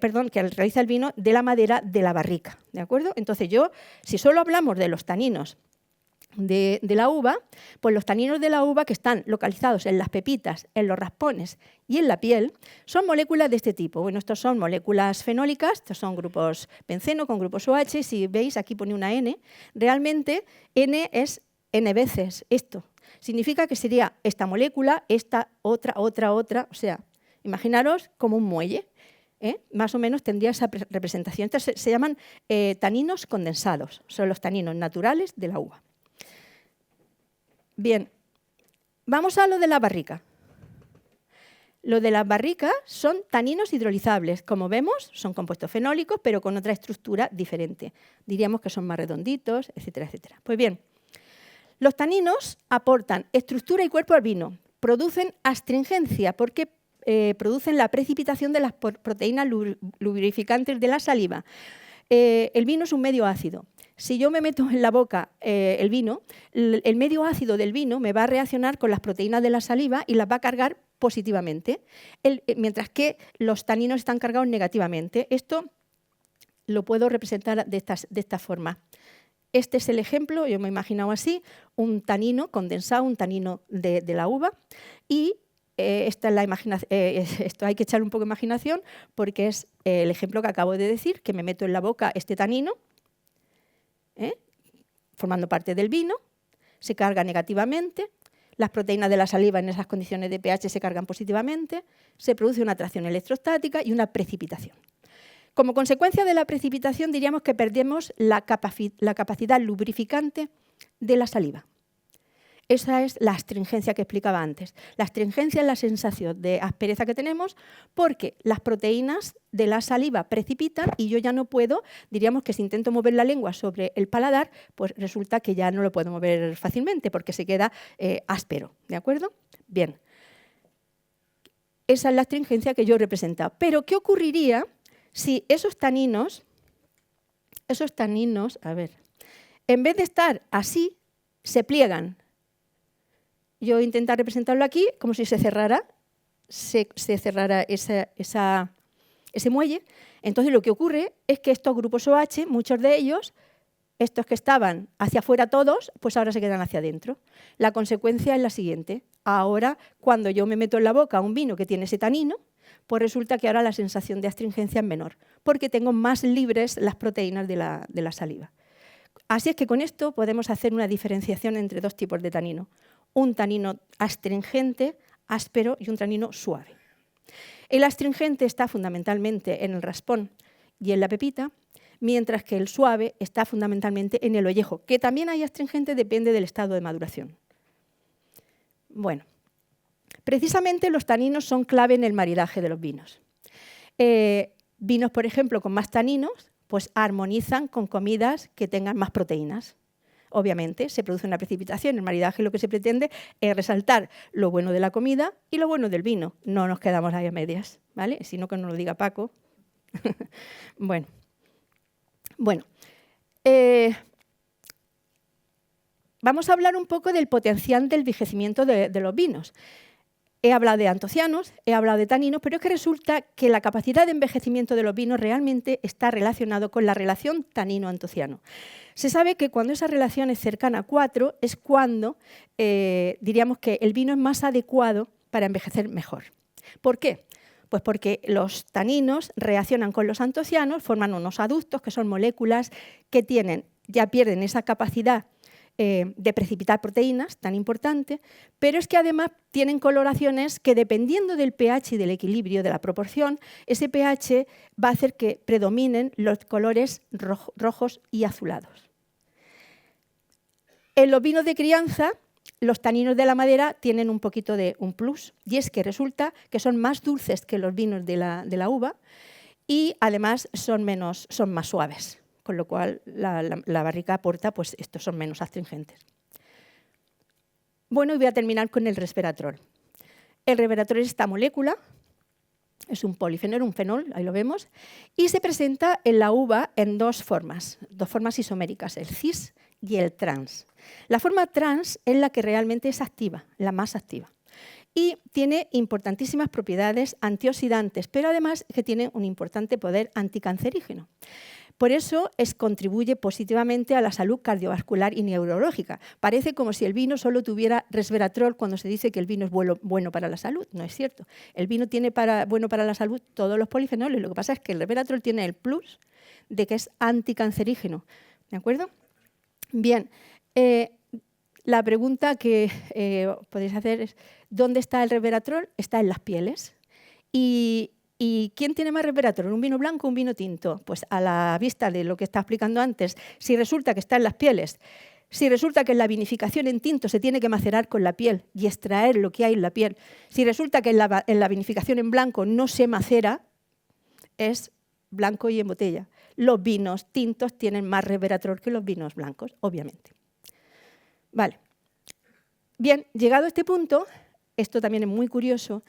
realiza el vino de la madera de la barrica, ¿de acuerdo? Entonces si solo hablamos de los taninos de la uva, pues los taninos de la uva que están localizados en las pepitas, en los raspones y en la piel, son moléculas de este tipo. Bueno, estos son moléculas fenólicas, estos son grupos benceno con grupos OH, si veis aquí pone una N, realmente N es N veces esto. Significa que sería esta molécula, esta, otra, o sea, imaginaros como un muelle. Más o menos tendría esa representación. Estos se llaman taninos condensados, son los taninos naturales de la uva. Bien, vamos a lo de la barrica. Lo de las barricas son taninos hidrolizables. Como vemos, son compuestos fenólicos, pero con otra estructura diferente. Diríamos que son más redonditos, etcétera, etcétera. Pues bien, Los taninos aportan estructura y cuerpo al vino, producen astringencia porque producen la precipitación de las proteínas lubrificantes de la saliva. El vino es un medio ácido. Si yo me meto en la boca el vino, el medio ácido del vino me va a reaccionar con las proteínas de la saliva y las va a cargar positivamente, mientras que los taninos están cargados negativamente. Esto lo puedo representar de esta forma. Este es el ejemplo, yo me he imaginado así, un tanino condensado, un tanino de la uva, y esta es la imaginación, esto hay que echarle un poco de imaginación porque es el ejemplo que acabo de decir, que me meto en la boca este tanino, formando parte del vino, se carga negativamente, las proteínas de la saliva en esas condiciones de pH se cargan positivamente, se produce una atracción electrostática y una precipitación. Como consecuencia de la precipitación diríamos que perdemos la capacidad lubrificante de la saliva. Esa es la astringencia que explicaba antes. La astringencia es la sensación de aspereza que tenemos porque las proteínas de la saliva precipitan y yo ya no puedo, diríamos que si intento mover la lengua sobre el paladar, pues resulta que ya no lo puedo mover fácilmente porque se queda áspero, ¿de acuerdo? Bien, esa es la astringencia que yo he representado. Pero, ¿qué ocurriría si esos taninos, a ver, en vez de estar así, se pliegan? Yo voy a intentar representarlo aquí como si se cerrara ese muelle. Entonces lo que ocurre es que estos grupos OH, muchos de ellos, estos que estaban hacia afuera todos, pues ahora se quedan hacia adentro. La consecuencia es la siguiente. Ahora, cuando yo me meto en la boca un vino que tiene ese tanino, pues resulta que ahora la sensación de astringencia es menor, porque tengo más libres las proteínas de la saliva. Así es que con esto podemos hacer una diferenciación entre dos tipos de tanino. Un tanino astringente, áspero, y un tanino suave. El astringente está fundamentalmente en el raspón y en la pepita, mientras que el suave está fundamentalmente en el ollejo, que también hay astringente, depende del estado de maduración. Bueno, precisamente los taninos son clave en el maridaje de los vinos. Vinos, por ejemplo, con más taninos, pues armonizan con comidas que tengan más proteínas. Obviamente, se produce una precipitación. En el maridaje lo que se pretende es resaltar lo bueno de la comida y lo bueno del vino. No nos quedamos ahí a medias, ¿vale? Si no, que nos lo diga Paco. Bueno, vamos a hablar un poco del potencial del envejecimiento de los vinos. He hablado de antocianos, he hablado de taninos, pero es que resulta que la capacidad de envejecimiento de los vinos realmente está relacionado con la relación tanino-antociano. Se sabe que cuando esa relación es cercana a 4 es cuando diríamos que el vino es más adecuado para envejecer mejor. ¿Por qué? Pues porque los taninos reaccionan con los antocianos, forman unos aductos que son moléculas que ya pierden esa capacidad de precipitar proteínas, tan importante, pero es que además tienen coloraciones que dependiendo del pH y del equilibrio, de la proporción, ese pH va a hacer que predominen los colores rojos y azulados. En los vinos de crianza, los taninos de la madera tienen un poquito de un plus, y es que resulta que son más dulces que los vinos de la uva y además son más suaves, con lo cual la barrica aporta, pues estos son menos astringentes. Bueno, y voy a terminar con el resveratrol. El resveratrol es esta molécula, es un polifenol, un fenol, ahí lo vemos, y se presenta en la uva en dos formas isoméricas, el cis y el trans. La forma trans es la que realmente es activa, la más activa. Y tiene importantísimas propiedades antioxidantes, pero además que tiene un importante poder anticancerígeno. Por eso contribuye positivamente a la salud cardiovascular y neurológica. Parece como si el vino solo tuviera resveratrol cuando se dice que el vino es bueno para la salud. No es cierto. El vino tiene bueno para la salud todos los polifenoles. Lo que pasa es que el resveratrol tiene el plus de que es anticancerígeno. ¿De acuerdo? Bien. La pregunta que podéis hacer es ¿dónde está el resveratrol? Está en las pieles. ¿Y quién tiene más resveratrol? ¿Un vino blanco o un vino tinto? Pues a la vista de lo que estaba explicando antes, si resulta que está en las pieles, si resulta que en la vinificación en tinto se tiene que macerar con la piel y extraer lo que hay en la piel, si resulta que en la vinificación en blanco no se macera, es blanco y en botella. Los vinos tintos tienen más resveratrol que los vinos blancos, obviamente. Vale. Bien, llegado a este punto, esto también es muy curioso,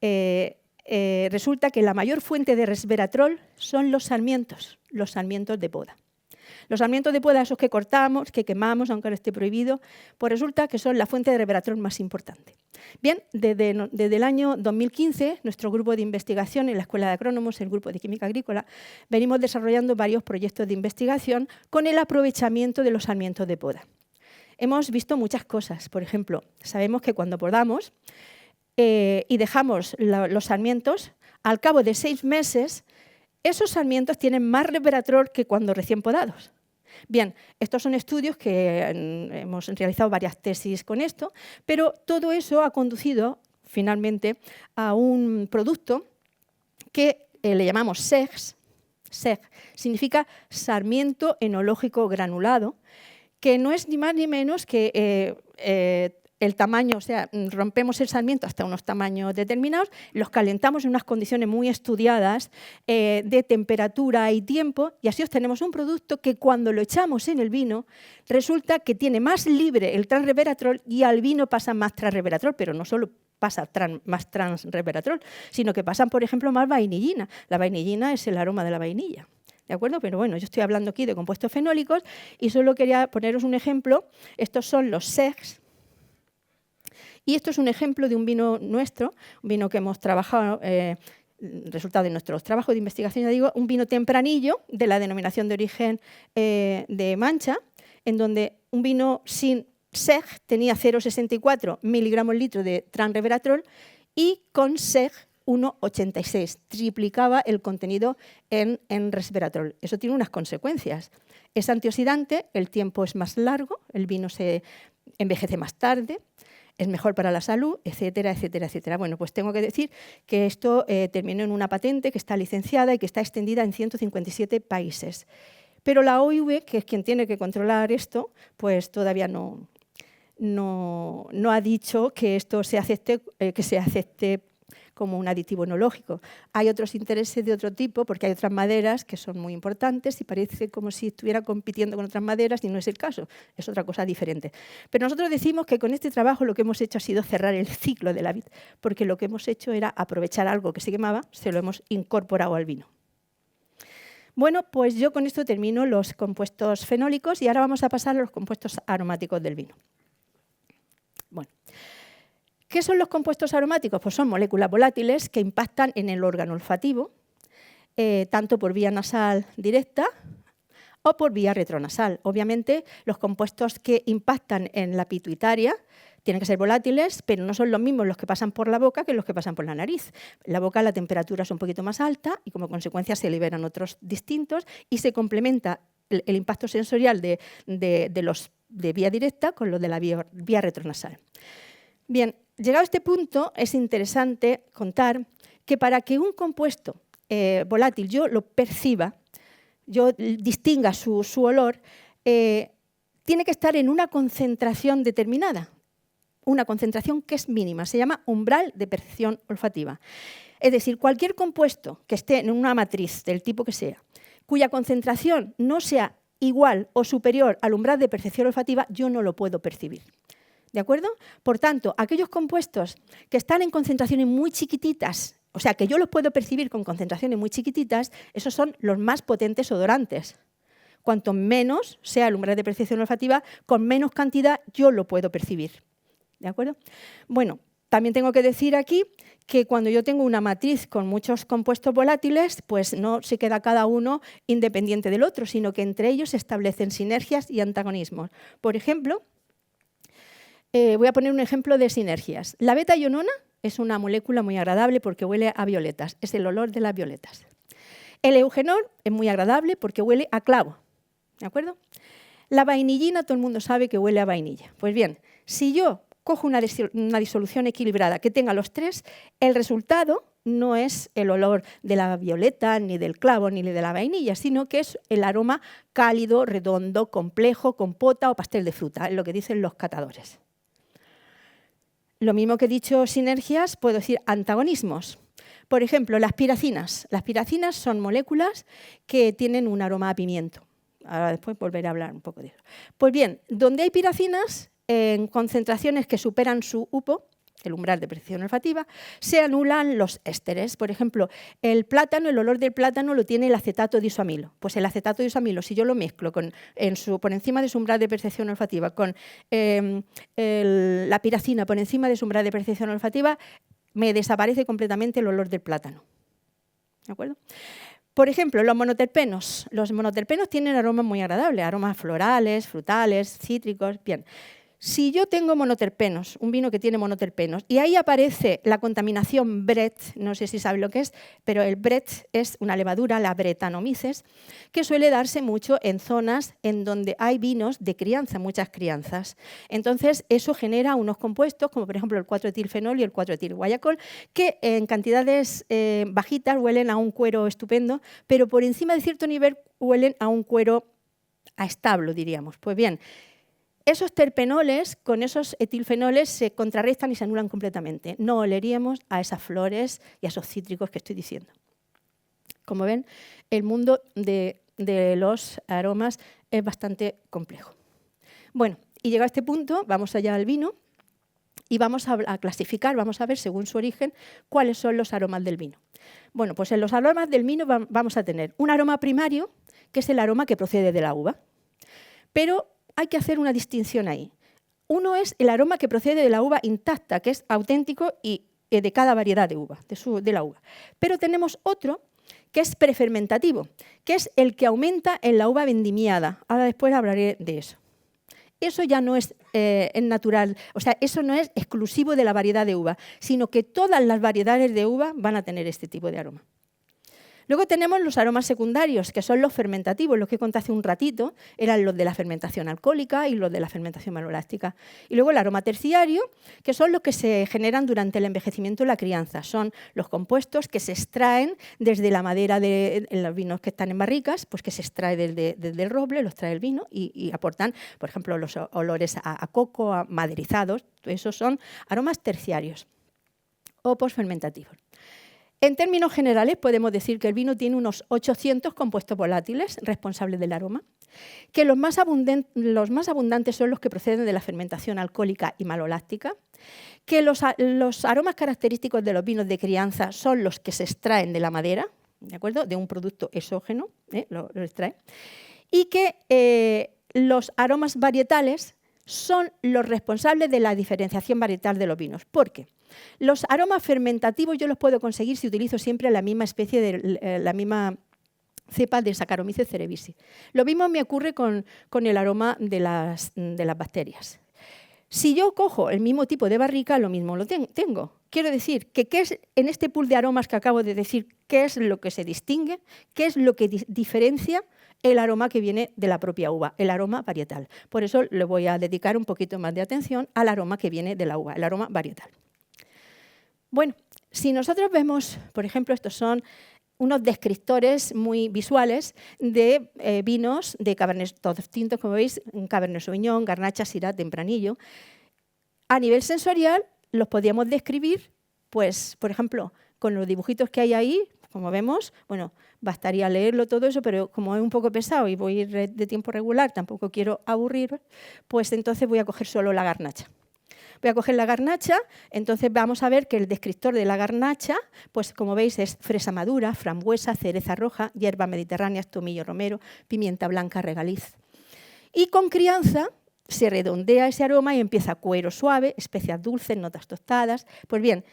resulta que la mayor fuente de resveratrol son los sarmientos de poda. Los sarmientos de poda, esos que cortamos, que quemamos, aunque ahora esté prohibido, pues resulta que son la fuente de resveratrol más importante. Bien, desde el año 2015, nuestro grupo de investigación en la Escuela de Agrónomos, el grupo de Química Agrícola, venimos desarrollando varios proyectos de investigación con el aprovechamiento de los sarmientos de poda. Hemos visto muchas cosas. Por ejemplo, sabemos que cuando podamos y dejamos los sarmientos, al cabo de 6 meses, esos sarmientos tienen más resveratrol que cuando recién podados. Bien, estos son estudios que hemos realizado varias tesis con esto, pero todo eso ha conducido finalmente a un producto que le llamamos SEGS. SEG significa sarmiento enológico granulado, que no es ni más ni menos que el tamaño, o sea, rompemos el sarmiento hasta unos tamaños determinados, los calentamos en unas condiciones muy estudiadas de temperatura y tiempo, y así obtenemos un producto que cuando lo echamos en el vino resulta que tiene más libre el transresveratrol y al vino pasa más transresveratrol, pero no solo pasa más transresveratrol, sino que pasan, por ejemplo, más vainillina. La vainillina es el aroma de la vainilla. ¿De acuerdo? Pero bueno, yo estoy hablando aquí de compuestos fenólicos y solo quería poneros un ejemplo. Estos son los SEGs. Y esto es un ejemplo de un vino nuestro, un vino que hemos trabajado, resultado de nuestros trabajos de investigación, ya digo, un vino tempranillo de la denominación de origen de Mancha, en donde un vino sin SEG tenía 0,64 miligramos litro de transresveratrol y con SEG 1,86, triplicaba el contenido en resveratrol. Eso tiene unas consecuencias. Es antioxidante, el tiempo es más largo, el vino se envejece más tarde, es mejor para la salud, etcétera, etcétera, etcétera. Bueno, pues tengo que decir que esto terminó en una patente que está licenciada y que está extendida en 157 países. Pero la OIV, que es quien tiene que controlar esto, pues todavía no ha dicho que esto se acepte como un aditivo enológico. Hay otros intereses de otro tipo, porque hay otras maderas que son muy importantes y parece como si estuviera compitiendo con otras maderas y no es el caso, es otra cosa diferente. Pero nosotros decimos que con este trabajo lo que hemos hecho ha sido cerrar el ciclo de la vid, porque lo que hemos hecho era aprovechar algo que se quemaba, se lo hemos incorporado al vino. Bueno, pues yo con esto termino los compuestos fenólicos y ahora vamos a pasar a los compuestos aromáticos del vino. Bueno. ¿Qué son los compuestos aromáticos? Pues son moléculas volátiles que impactan en el órgano olfativo, tanto por vía nasal directa o por vía retronasal. Obviamente, los compuestos que impactan en la pituitaria tienen que ser volátiles, pero no son los mismos los que pasan por la boca que los que pasan por la nariz. En la boca la temperatura es un poquito más alta y como consecuencia se liberan otros distintos y se complementa el impacto sensorial de los de vía directa con los de la vía retronasal. Bien, llegado a este punto, es interesante contar que para que un compuesto volátil yo lo perciba, yo distinga su olor, tiene que estar en una concentración determinada, una concentración que es mínima, se llama umbral de percepción olfativa. Es decir, cualquier compuesto que esté en una matriz del tipo que sea, cuya concentración no sea igual o superior al umbral de percepción olfativa, yo no lo puedo percibir. ¿De acuerdo? Por tanto, aquellos compuestos que están en concentraciones muy chiquititas, o sea, que yo los puedo percibir con concentraciones muy chiquititas, esos son los más potentes odorantes. Cuanto menos sea el umbral de percepción olfativa, con menos cantidad yo lo puedo percibir. ¿De acuerdo? Bueno, también tengo que decir aquí que cuando yo tengo una matriz con muchos compuestos volátiles, pues no se queda cada uno independiente del otro, sino que entre ellos se establecen sinergias y antagonismos. Por ejemplo, voy a poner un ejemplo de sinergias. La beta-ionona es una molécula muy agradable porque huele a violetas, es el olor de las violetas. El eugenol es muy agradable porque huele a clavo, ¿de acuerdo? La vainillina, todo el mundo sabe que huele a vainilla. Pues bien, si yo cojo una disolución equilibrada que tenga los tres, el resultado no es el olor de la violeta, ni del clavo, ni de la vainilla, sino que es el aroma cálido, redondo, complejo, compota o pastel de fruta, es lo que dicen los catadores. Lo mismo que he dicho sinergias, puedo decir antagonismos. Por ejemplo, las piracinas. Las piracinas son moléculas que tienen un aroma a pimiento. Ahora después volveré a hablar un poco de eso. Pues bien, donde hay piracinas, en concentraciones que superan su UPO, el umbral de percepción olfativa, se anulan los ésteres. Por ejemplo, el plátano, el olor del plátano lo tiene el acetato de isoamilo. Pues el acetato de isoamilo, si yo lo mezclo por encima de su umbral de percepción olfativa con la piracina por encima de su umbral de percepción olfativa, me desaparece completamente el olor del plátano. ¿De acuerdo? Por ejemplo, los monoterpenos. Los monoterpenos tienen aromas muy agradables, aromas florales, frutales, cítricos. Bien. Si yo tengo monoterpenos, un vino que tiene monoterpenos, y ahí aparece la contaminación Brett, no sé si saben lo que es, pero el Brett es una levadura, la Brettanomyces, que suele darse mucho en zonas en donde hay vinos de crianza, muchas crianzas. Entonces, eso genera unos compuestos, como por ejemplo el 4-etilfenol y el 4-etilguayacol, que en cantidades bajitas huelen a un cuero estupendo, pero por encima de cierto nivel huelen a un cuero a establo, diríamos. Pues bien, esos terpenoles con esos etilfenoles se contrarrestan y se anulan completamente. No oleríamos a esas flores y a esos cítricos que estoy diciendo. Como ven, el mundo de los aromas es bastante complejo. Bueno, y llegado a este punto, vamos allá al vino y vamos a clasificar, vamos a ver según su origen, cuáles son los aromas del vino. Bueno, pues en los aromas del vino vamos a tener un aroma primario, que es el aroma que procede de la uva. Pero hay que hacer una distinción ahí. Uno es el aroma que procede de la uva intacta, que es auténtico y de cada variedad de uva, de la uva. Pero tenemos otro que es prefermentativo, que es el que aumenta en la uva vendimiada. Ahora después hablaré de eso. Eso ya no es natural, o sea, eso no es exclusivo de la variedad de uva, sino que todas las variedades de uva van a tener este tipo de aroma. Luego tenemos los aromas secundarios, que son los fermentativos, los que conté hace un ratito, eran los de la fermentación alcohólica y los de la fermentación malolástica. Y luego el aroma terciario, que son los que se generan durante el envejecimiento y la crianza. Son los compuestos que se extraen desde la madera en los vinos que están en barricas, pues que se extrae desde el roble, los trae el vino y aportan, por ejemplo, los olores a coco, a maderizados. Esos son aromas terciarios o posfermentativos. En términos generales, podemos decir que el vino tiene unos 800 compuestos volátiles responsables del aroma, que los más abundantes son los que proceden de la fermentación alcohólica y malolástica, que los aromas característicos de los vinos de crianza son los que se extraen de la madera, ¿de acuerdo? De un producto exógeno, lo extrae, y que los aromas varietales son los responsables de la diferenciación varietal de los vinos. ¿Por qué? Los aromas fermentativos yo los puedo conseguir si utilizo siempre la misma especie la misma cepa de Saccharomyces cerevisiae. Lo mismo me ocurre con el aroma de las bacterias. Si yo cojo el mismo tipo de barrica, lo mismo lo tengo. Quiero decir que en este pool de aromas que acabo de decir, ¿qué es lo que se distingue? ¿Qué es lo que diferencia el aroma que viene de la propia uva, el aroma varietal? Por eso le voy a dedicar un poquito más de atención al aroma que viene de la uva, el aroma varietal. Bueno, si nosotros vemos, por ejemplo, estos son unos descriptores muy visuales de vinos de Cabernet, todos tintos, como veis, Cabernet Sauvignon, Garnacha, Syrah, Tempranillo. A nivel sensorial los podríamos describir, pues, por ejemplo, con los dibujitos que hay ahí, como vemos, bueno, bastaría leerlo todo eso, pero como es un poco pesado y voy a ir de tiempo regular, tampoco quiero aburrir, pues entonces voy a coger solo la Garnacha. Voy a coger la garnacha, entonces vamos a ver que el descriptor de la garnacha, pues como veis es fresa madura, frambuesa, cereza roja, hierbas mediterráneas, tomillo romero, pimienta blanca, regaliz. Y con crianza se redondea ese aroma y empieza cuero suave, especias dulces, notas tostadas. Pues bien,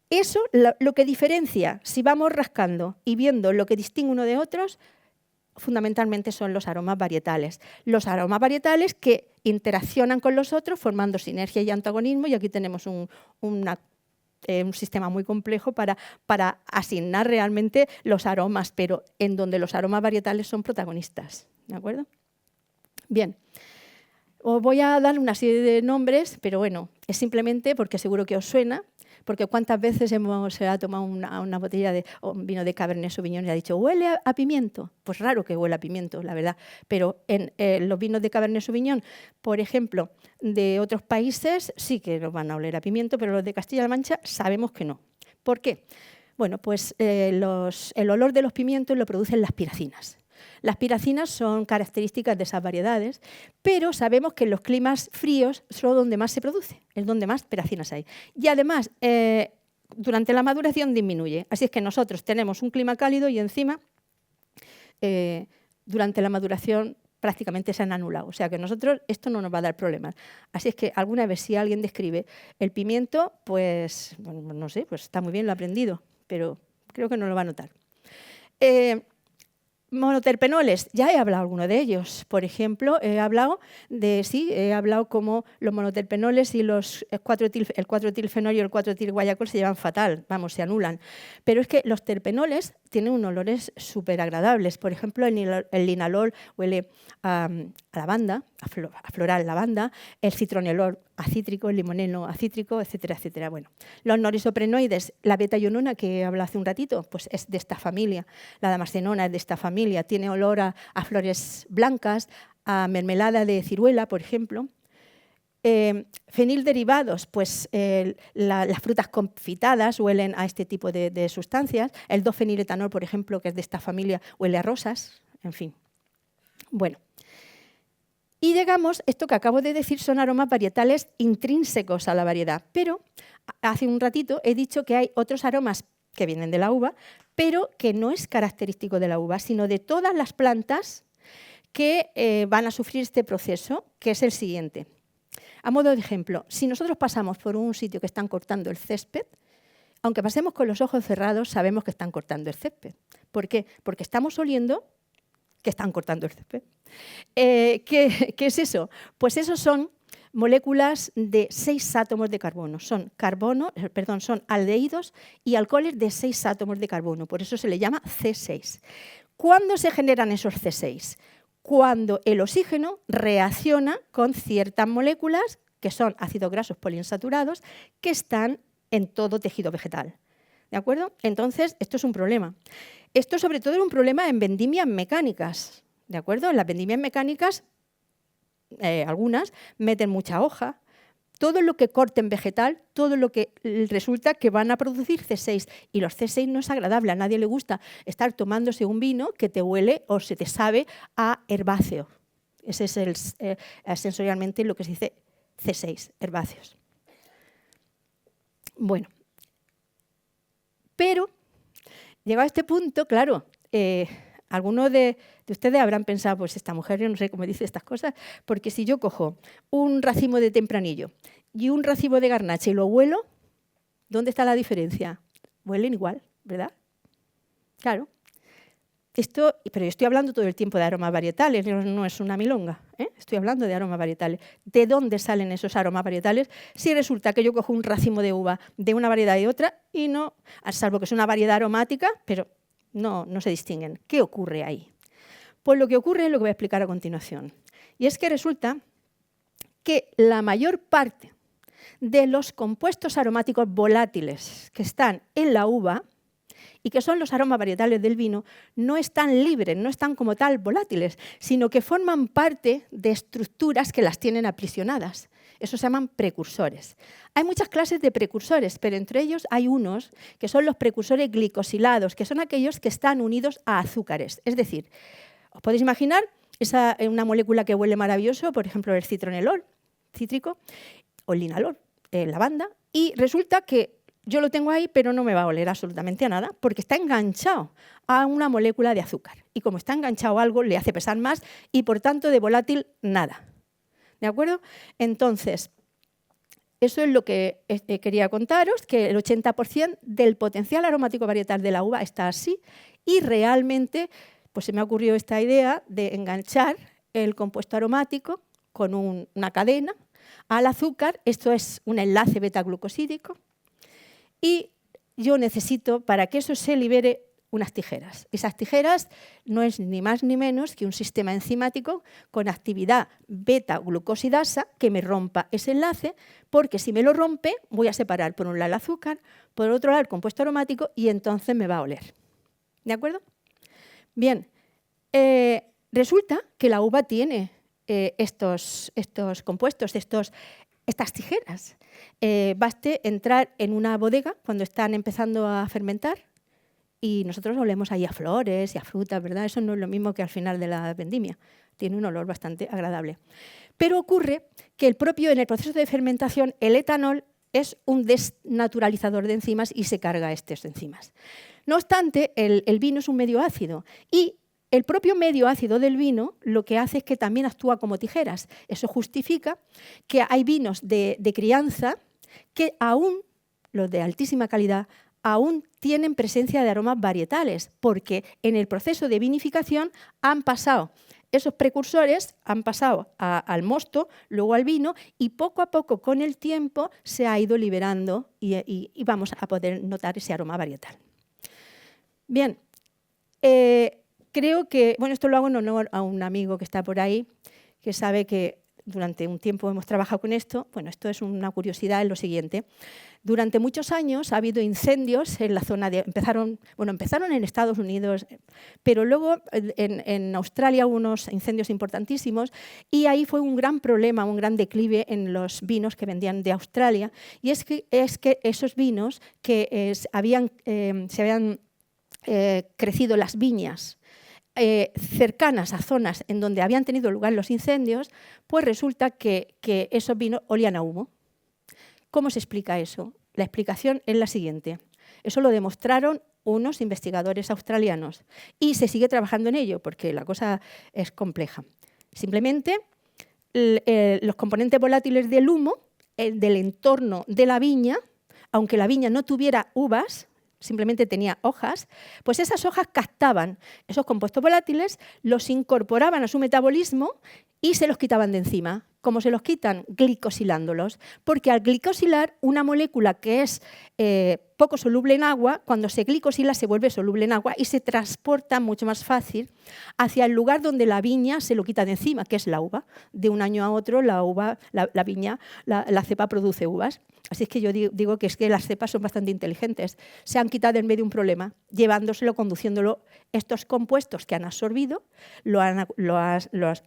eso lo que diferencia, si vamos rascando y viendo lo que distingue uno de otros, fundamentalmente son los aromas varietales. Los aromas varietales que interaccionan con los otros formando sinergia y antagonismo, y aquí tenemos un sistema muy complejo para asignar realmente los aromas, pero en donde los aromas varietales son protagonistas. ¿De acuerdo? Bien, os voy a dar una serie de nombres, pero bueno, es simplemente porque seguro que os suena, porque cuántas veces se ha tomado una botella de vino de Cabernet Sauvignon y ha dicho, ¿huele a pimiento? Pues raro que huele a pimiento, la verdad. Pero en los vinos de Cabernet Sauvignon, por ejemplo, de otros países, sí que nos van a oler a pimiento, pero los de Castilla-La Mancha sabemos que no. ¿Por qué? Bueno, pues el olor de los pimientos lo producen las piracinas. Las piracinas son características de esas variedades, pero sabemos que en los climas fríos son donde más se produce, es donde más piracinas hay. Y además, durante la maduración disminuye. Así es que nosotros tenemos un clima cálido y encima, durante la maduración, prácticamente se han anulado. O sea que nosotros esto no nos va a dar problemas. Así es que alguna vez si alguien describe el pimiento, pues, bueno, no sé, pues está muy bien, lo ha aprendido, pero creo que no lo va a notar. Monoterpenoles, ya he hablado alguno de ellos. Por ejemplo, he hablado como los monoterpenoles y el 4-etilfenol y el 4-etilguayacol se llevan fatal, vamos, se anulan. Pero es que los terpenoles tienen unos olores súper agradables. Por ejemplo, el linalol huele a lavanda, a floral lavanda, el citronelol a cítrico, el limoneno a cítrico, etcétera, etcétera. Bueno, los norisoprenoides, la beta-ionona que hablé hace un ratito, pues es de esta familia. La damascenona es de esta familia, tiene olor a flores blancas, a mermelada de ciruela, por ejemplo. Fenilderivados, pues las frutas confitadas huelen a este tipo de sustancias. El 2-feniletanol, por ejemplo, que es de esta familia, huele a rosas, en fin. Bueno, y llegamos, esto que acabo de decir son aromas varietales intrínsecos a la variedad, pero hace un ratito he dicho que hay otros aromas que vienen de la uva, pero que no es característico de la uva, sino de todas las plantas que van a sufrir este proceso, que es el siguiente. A modo de ejemplo, si nosotros pasamos por un sitio que están cortando el césped, aunque pasemos con los ojos cerrados, sabemos que están cortando el césped. ¿Por qué? Porque estamos oliendo que están cortando el césped. ¿Qué es eso? Pues eso son moléculas de 6 átomos de carbono. Son aldehídos y alcoholes de 6 átomos de carbono. Por eso se le llama C6. ¿Cuándo se generan esos C6? Cuando el oxígeno reacciona con ciertas moléculas, que son ácidos grasos poliinsaturados, que están en todo tejido vegetal. ¿De acuerdo? Entonces, esto es un problema. Esto sobre todo es un problema en vendimias mecánicas. ¿De acuerdo? En las vendimias mecánicas, algunas meten mucha hoja. Todo lo que corten vegetal, todo lo que resulta que van a producir C6. Y los C6 no es agradable, a nadie le gusta estar tomándose un vino que te huele o se te sabe a herbáceo. Ese es sensorialmente lo que se dice C6, herbáceos. Bueno, pero llegado a este punto, claro, algunos de ustedes habrán pensado, pues esta mujer, yo no sé cómo dice estas cosas, porque si yo cojo un racimo de tempranillo y un racimo de garnacha y lo huelo, ¿dónde está la diferencia? Huelen igual, ¿verdad? Claro. Pero yo estoy hablando todo el tiempo de aromas varietales, no es una milonga, ¿eh? Estoy hablando de aromas varietales. ¿De dónde salen esos aromas varietales? Si resulta que yo cojo un racimo de uva de una variedad y otra y no, salvo que es una variedad aromática, pero no se distinguen. ¿Qué ocurre ahí? Pues lo que ocurre es lo que voy a explicar a continuación. Y es que resulta que la mayor parte de los compuestos aromáticos volátiles que están en la uva y que son los aromas varietales del vino, no están libres, no están como tal volátiles, sino que forman parte de estructuras que las tienen aprisionadas. Eso se llaman precursores. Hay muchas clases de precursores, pero entre ellos hay unos que son los precursores glicosilados, que son aquellos que están unidos a azúcares. Es decir, os podéis imaginar una molécula que huele maravilloso, por ejemplo, el citronelol, cítrico, o el linalol, lavanda, y resulta que yo lo tengo ahí, pero no me va a oler absolutamente a nada, porque está enganchado a una molécula de azúcar. Y como está enganchado a algo, le hace pesar más y, por tanto, de volátil, nada. ¿De acuerdo? Entonces, eso es lo que quería contaros, que el 80% del potencial aromático varietal de la uva está así y realmente pues se me ha ocurrido esta idea de enganchar el compuesto aromático con una cadena al azúcar. Esto es un enlace beta-glucosídico. Y yo necesito, para que eso se libere, unas tijeras. Esas tijeras no es ni más ni menos que un sistema enzimático con actividad beta-glucosidasa que me rompa ese enlace, porque si me lo rompe voy a separar por un lado el azúcar, por otro lado el compuesto aromático y entonces me va a oler. ¿De acuerdo? Bien, resulta que la uva tiene estos compuestos, estas tijeras. Baste entrar en una bodega cuando están empezando a fermentar y nosotros olemos ahí a flores y a frutas, ¿verdad? Eso no es lo mismo que al final de la vendimia. Tiene un olor bastante agradable. Pero ocurre que en el proceso de fermentación, el etanol es un desnaturalizador de enzimas y se carga estas enzimas. No obstante, el vino es un medio ácido y el propio medio ácido del vino lo que hace es que también actúa como tijeras. Eso justifica que hay vinos de crianza que aún, los de altísima calidad, aún tienen presencia de aromas varietales, porque en el proceso de vinificación esos precursores han pasado al mosto, luego al vino, y poco a poco, con el tiempo, se ha ido liberando y vamos a poder notar ese aroma varietal. Bien, creo que, bueno, esto lo hago en honor a un amigo que está por ahí, que sabe que durante un tiempo hemos trabajado con esto. Bueno, esto es una curiosidad, es lo siguiente. Durante muchos años ha habido incendios en la zona empezaron en Estados Unidos, pero luego en Australia hubo unos incendios importantísimos y ahí fue un gran problema, un gran declive en los vinos que vendían de Australia. Y es que esos vinos que se habían crecido las viñas cercanas a zonas en donde habían tenido lugar los incendios, pues resulta que esos vinos olían a humo. ¿Cómo se explica eso? La explicación es la siguiente. Eso lo demostraron unos investigadores australianos y se sigue trabajando en ello porque la cosa es compleja. Simplemente los componentes volátiles del humo, del entorno de la viña, aunque la viña no tuviera uvas, simplemente tenía hojas, pues esas hojas captaban esos compuestos volátiles, los incorporaban a su metabolismo y se los quitaban de encima. ¿Cómo se los quitan? Glicosilándolos. Porque al glicosilar, una molécula que es poco soluble en agua, cuando se glicosila se vuelve soluble en agua y se transporta mucho más fácil hacia el lugar donde la viña se lo quita de encima, que es la uva. De un año a otro la viña, la cepa produce uvas. Así es que yo digo que es que las cepas son bastante inteligentes. Se han quitado en medio un problema, llevándoselo, conduciéndolo. Estos compuestos que han absorbido los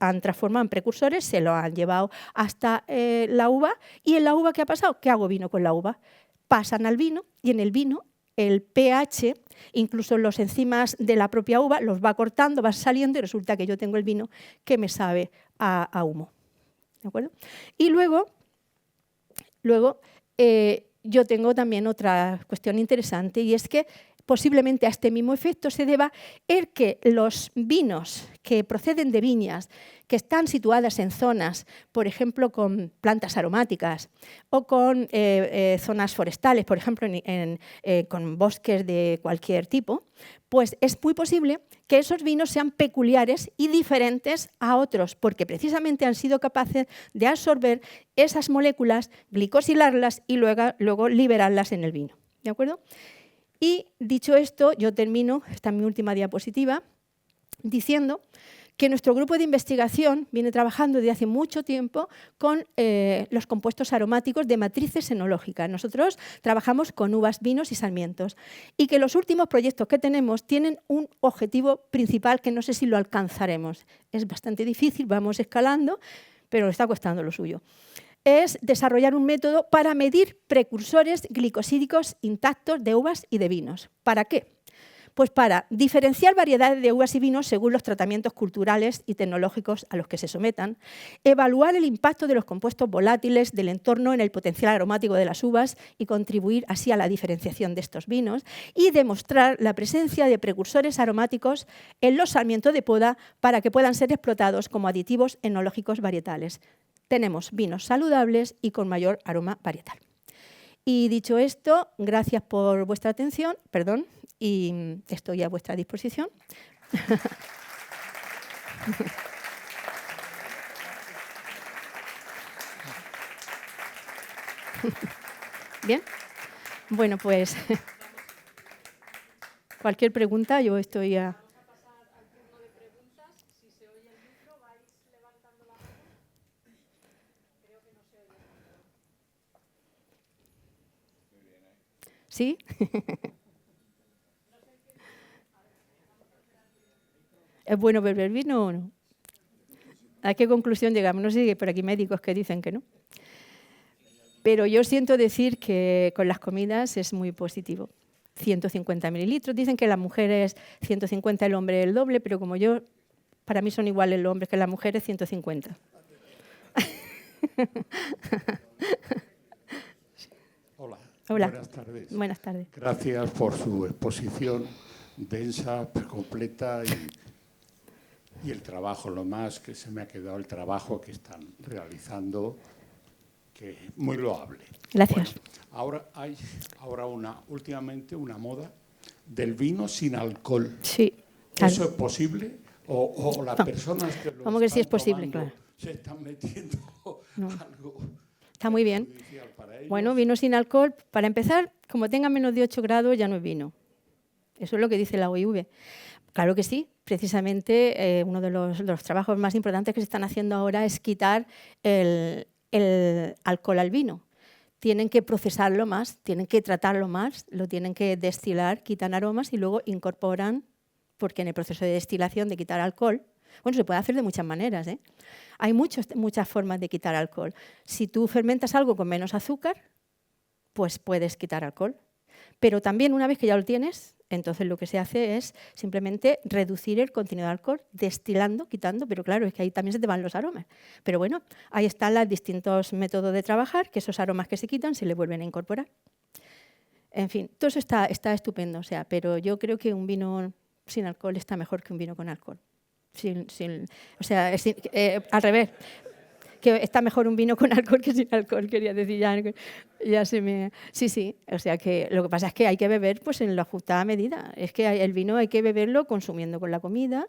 han transformado en precursores, se lo han llevado hasta la uva. ¿Y en la uva qué ha pasado? ¿Qué hago vino con la uva? Pasan al vino y en el vino el pH, incluso los enzimas de la propia uva, los va cortando, va saliendo y resulta que yo tengo el vino que me sabe a humo. ¿De acuerdo? Y luego yo tengo también otra cuestión interesante y es que posiblemente a este mismo efecto se deba el que los vinos que proceden de viñas que están situadas en zonas, por ejemplo, con plantas aromáticas o con zonas forestales, por ejemplo, con bosques de cualquier tipo, pues es muy posible que esos vinos sean peculiares y diferentes a otros, porque precisamente han sido capaces de absorber esas moléculas, glicosilarlas y luego liberarlas en el vino. ¿De acuerdo? Y dicho esto, yo termino, esta es mi última diapositiva, diciendo que nuestro grupo de investigación viene trabajando desde hace mucho tiempo con los compuestos aromáticos de matrices enológicas. Nosotros trabajamos con uvas, vinos y sarmientos y que los últimos proyectos que tenemos tienen un objetivo principal que no sé si lo alcanzaremos. Es bastante difícil, vamos escalando, pero le está costando lo suyo. Es desarrollar un método para medir precursores glicosídicos intactos de uvas y de vinos. ¿Para qué? Pues para diferenciar variedades de uvas y vinos según los tratamientos culturales y tecnológicos a los que se sometan, evaluar el impacto de los compuestos volátiles del entorno en el potencial aromático de las uvas y contribuir así a la diferenciación de estos vinos y demostrar la presencia de precursores aromáticos en los sarmientos de poda para que puedan ser explotados como aditivos enológicos varietales. Tenemos vinos saludables y con mayor aroma varietal. Y dicho esto, gracias por vuestra atención, y estoy a vuestra disposición. Bien, bueno, pues cualquier pregunta, yo estoy a... ¿Sí? ¿Es bueno beber vino o no? ¿A qué conclusión llegamos? No sé si por aquí médicos que dicen que no. Pero yo siento decir que con las comidas es muy positivo. 150 mililitros. Dicen que las mujeres 150, el hombre el doble, pero como yo, para mí son iguales los hombres que las mujeres, 150. Hola. Hola. Buenas tardes. Buenas tardes. Gracias por su exposición densa, completa y el trabajo, lo más que se me ha quedado el trabajo que están realizando, que es muy loable. Gracias. Bueno, hay últimamente una moda del vino sin alcohol. Sí. Claro. ¿Eso es posible? ¿O las personas que lo ¿Cómo que sí es están posible? tomando Claro. se están metiendo algo? Está muy bien. Bueno, vino sin alcohol, para empezar, como tenga menos de 8 grados ya no es vino. Eso es lo que dice la OIV. Claro que sí. Precisamente uno de los trabajos más importantes que se están haciendo ahora es quitar el alcohol al vino. Tienen que procesarlo más, tienen que tratarlo más, lo tienen que destilar, quitan aromas y luego incorporan, porque en el proceso de destilación de quitar alcohol, bueno, se puede hacer de muchas maneras, ¿eh? Hay muchas formas de quitar alcohol. Si tú fermentas algo con menos azúcar, pues puedes quitar alcohol. Pero también una vez que ya lo tienes, entonces lo que se hace es simplemente reducir el contenido de alcohol, destilando, quitando, pero claro, es que ahí también se te van los aromas. Pero bueno, ahí están los distintos métodos de trabajar, que esos aromas que se quitan se le vuelven a incorporar. En fin, todo eso está estupendo, o sea, pero yo creo que un vino sin alcohol está mejor que un vino con alcohol. Al revés, que está mejor un vino con alcohol que sin alcohol, quería decir, ya se me... Sí, o sea que lo que pasa es que hay que beber pues en la justa medida, es que el vino hay que beberlo consumiendo con la comida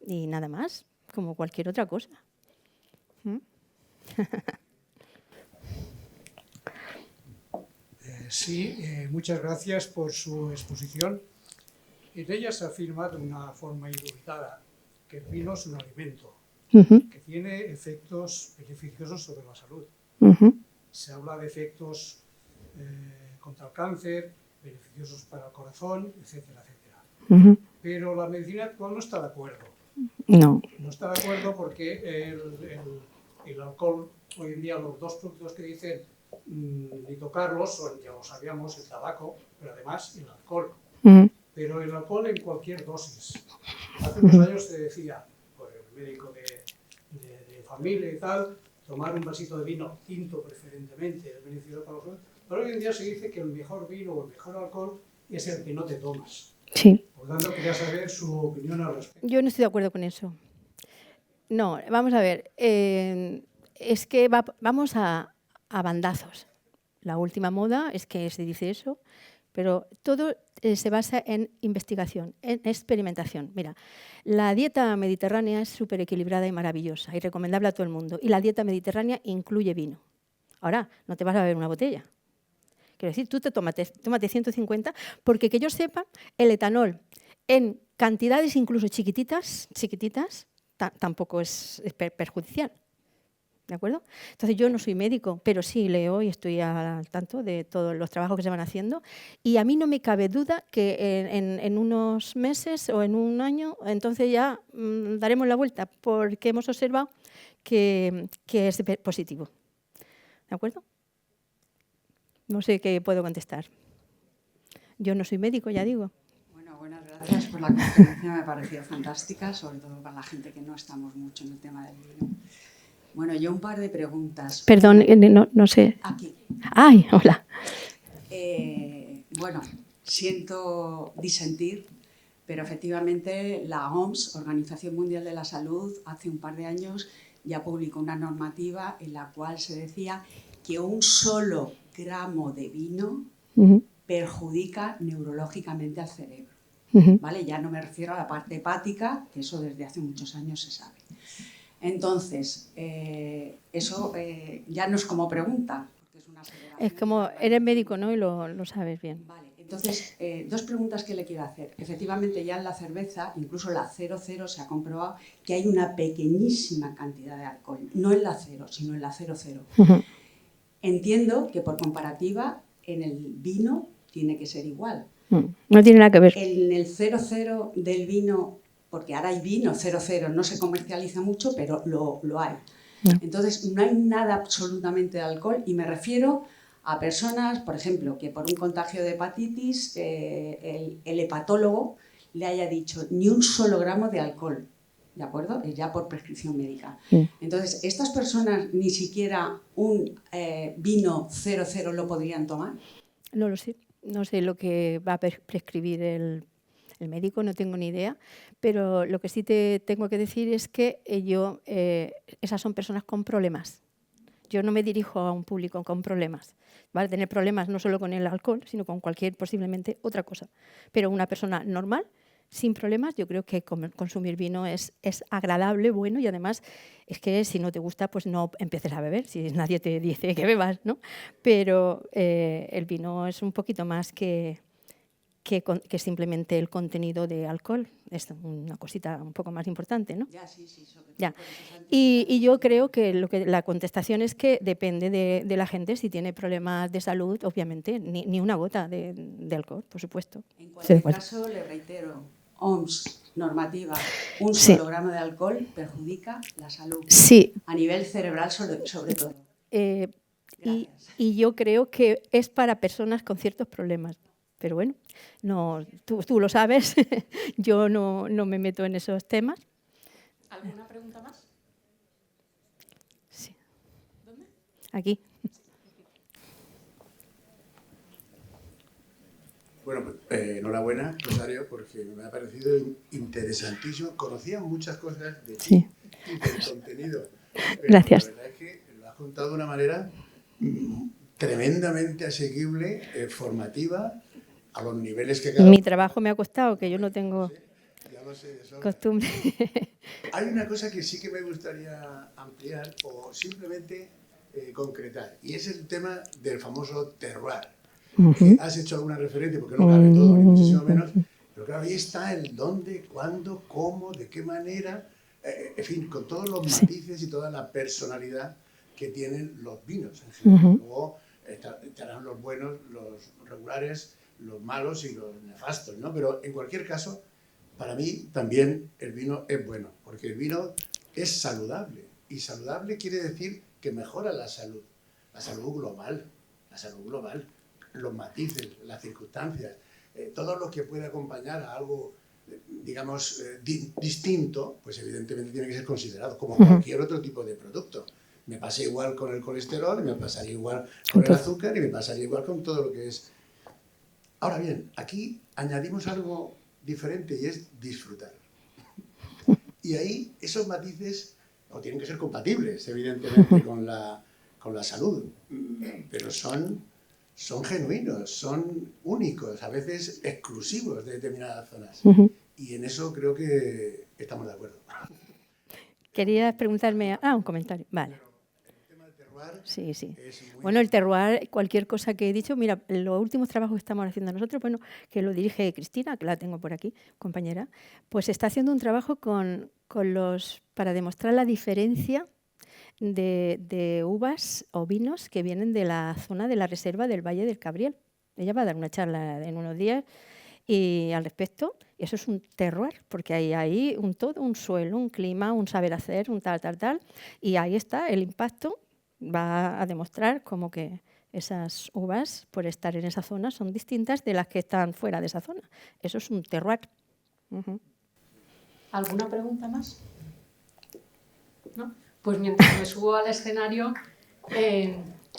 y nada más, como cualquier otra cosa. Sí, muchas gracias por su exposición. En ella se afirma de una forma indubitada que el vino es un alimento que tiene efectos beneficiosos sobre la salud. Se habla de efectos contra el cáncer, beneficiosos para el corazón, etcétera, etcétera. Pero la medicina actual no está de acuerdo. No. No está de acuerdo porque el alcohol, hoy en día los dos productos que dicen ni tocarlos son, ya lo sabíamos, el tabaco, pero además el alcohol. Pero el alcohol en cualquier dosis. Hace unos años se decía, por el médico de familia y tal, tomar un vasito de vino tinto preferentemente, es beneficioso para los jóvenes. Pero hoy en día se dice que el mejor vino o el mejor alcohol es el que no te tomas. Sí. Por lo tanto, quería saber su opinión al respecto. Yo no estoy de acuerdo con eso. No, vamos a ver. Es que vamos a bandazos. La última moda es que se dice eso, pero todo se basa en investigación, en experimentación. Mira, la dieta mediterránea es súper equilibrada y maravillosa y recomendable a todo el mundo. Y la dieta mediterránea incluye vino. Ahora, no te vas a beber una botella. Quiero decir, tú tómate 150, porque que yo sepa, el etanol en cantidades incluso chiquititas, tampoco es perjudicial. ¿De acuerdo? Entonces, yo no soy médico, pero sí leo y estoy al tanto de todos los trabajos que se van haciendo. Y a mí no me cabe duda que en unos meses o en un año, entonces ya daremos la vuelta, porque hemos observado que es positivo. ¿De acuerdo? No sé qué puedo contestar. Yo no soy médico, ya digo. Bueno, buenas gracias por la conferencia, me ha parecido fantástica, sobre todo para la gente que no estamos mucho en el tema del vino. Bueno, yo un par de preguntas. Perdón, no sé. Aquí. ¡Ay, hola! Bueno, siento disentir, pero efectivamente la OMS, Organización Mundial de la Salud, hace un par de años ya publicó una normativa en la cual se decía que un solo gramo de vino perjudica neurológicamente al cerebro. ¿Vale? Ya no me refiero a la parte hepática, que eso desde hace muchos años se sabe. Entonces, eso ya no es como pregunta. Porque es una es como, eres médico, ¿no? Y lo sabes bien. Vale, entonces, dos preguntas que le quiero hacer. Efectivamente, ya en la cerveza, incluso la 00, se ha comprobado que hay una pequeñísima cantidad de alcohol. No en la 0, sino en la 00. Entiendo que por comparativa, en el vino tiene que ser igual. No tiene nada que ver. En el 00 del vino, porque ahora hay vino 00, no se comercializa mucho, pero lo hay. Entonces, no hay nada absolutamente de alcohol y me refiero a personas, por ejemplo, que por un contagio de hepatitis el hepatólogo le haya dicho ni un solo gramo de alcohol, ¿de acuerdo? Ya por prescripción médica. Entonces, ¿estas personas ni siquiera un vino 00 lo podrían tomar? No lo sé. No sé lo que va a prescribir el médico, no tengo ni idea, pero lo que sí te tengo que decir es que esas son personas con problemas. Yo no me dirijo a un público con problemas. Va a tener problemas no solo con el alcohol, sino con cualquier posiblemente otra cosa. Pero una persona normal, sin problemas, yo creo que consumir vino es agradable, bueno, y además es que si no te gusta, pues no empieces a beber, si nadie te dice que bebas, ¿no? Pero el vino es un poquito más que simplemente el contenido de alcohol. Es una cosita un poco más importante, ¿no? Ya, sí, sobre todo ya. por esos antes. Y yo creo que la contestación es que depende de la gente. Si tiene problemas de salud, obviamente, ni una gota de alcohol, por supuesto. En cualquier caso, le reitero, OMS, normativa, un solo gramo de alcohol perjudica la salud. Sí. A nivel cerebral, sobre todo. Y yo creo que es para personas con ciertos problemas. Pero bueno, no, tú lo sabes, yo no me meto en esos temas. ¿Alguna pregunta más? Sí. ¿Dónde? Aquí. Bueno, enhorabuena, Rosario, porque me ha parecido interesantísimo. Conocía muchas cosas de ti y del contenido. Pero gracias. La verdad es que lo has contado de una manera tremendamente asequible, formativa, a los niveles que cada Mi trabajo me ha costado, que yo no tengo costumbre. Hay una cosa que sí que me gustaría ampliar o simplemente concretar, y es el tema del famoso terroir. Has hecho alguna referencia, porque no cabe todo, ni muchísimo menos, pero claro, ahí está el dónde, cuándo, cómo, de qué manera, en fin, con todos los matices y toda la personalidad que tienen los vinos en general. Luego estarán los buenos, los regulares, los malos y los nefastos, ¿no? Pero en cualquier caso, para mí también el vino es bueno, porque el vino es saludable, y saludable quiere decir que mejora la salud global, los matices, las circunstancias, todo lo que puede acompañar a algo, digamos, distinto, pues evidentemente tiene que ser considerado como cualquier otro tipo de producto. Me pasa igual con el colesterol, me pasaría igual con el azúcar y me pasaría igual con todo lo que es. Ahora bien, aquí añadimos algo diferente y es disfrutar. Y ahí esos matices no tienen que ser compatibles, evidentemente, con la salud, pero son genuinos, son únicos, a veces exclusivos de determinadas zonas. Y en eso creo que estamos de acuerdo. Querías preguntarme... un comentario. Vale. Sí. Bueno, el terroir, cualquier cosa que he dicho, mira, los últimos trabajos que estamos haciendo nosotros, bueno, que lo dirige Cristina, que la tengo por aquí, compañera, pues está haciendo un trabajo para demostrar la diferencia de uvas o vinos que vienen de la zona de la reserva del Valle del Cabriel. Ella va a dar una charla en unos días y al respecto, eso es un terroir, porque hay ahí un suelo, un clima, un saber hacer, un tal, y ahí está el impacto. Va a demostrar como que esas uvas, por estar en esa zona, son distintas de las que están fuera de esa zona. Eso es un terroir. ¿Alguna pregunta más? ¿No? Pues mientras me subo al escenario,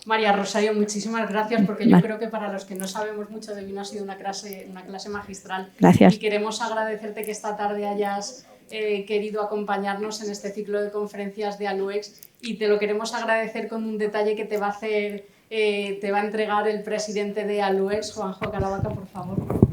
María Rosario, muchísimas gracias, porque yo creo que para los que no sabemos mucho de vino ha sido una clase magistral. Gracias. Y queremos agradecerte que esta tarde hayas querido acompañarnos en este ciclo de conferencias de Aluex, y te lo queremos agradecer con un detalle que te va a entregar el presidente de Aluex, Juanjo Caravaca, por favor.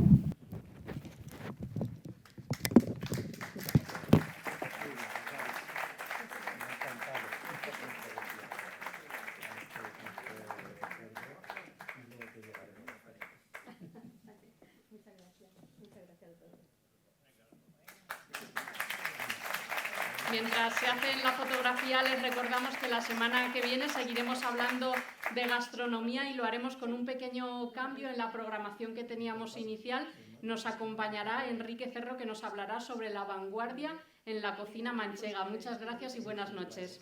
Mientras se hace la fotografía, les recordamos que la semana que viene seguiremos hablando de gastronomía y lo haremos con un pequeño cambio en la programación que teníamos inicial. Nos acompañará Enrique Cerro, que nos hablará sobre la vanguardia en la cocina manchega. Muchas gracias y buenas noches.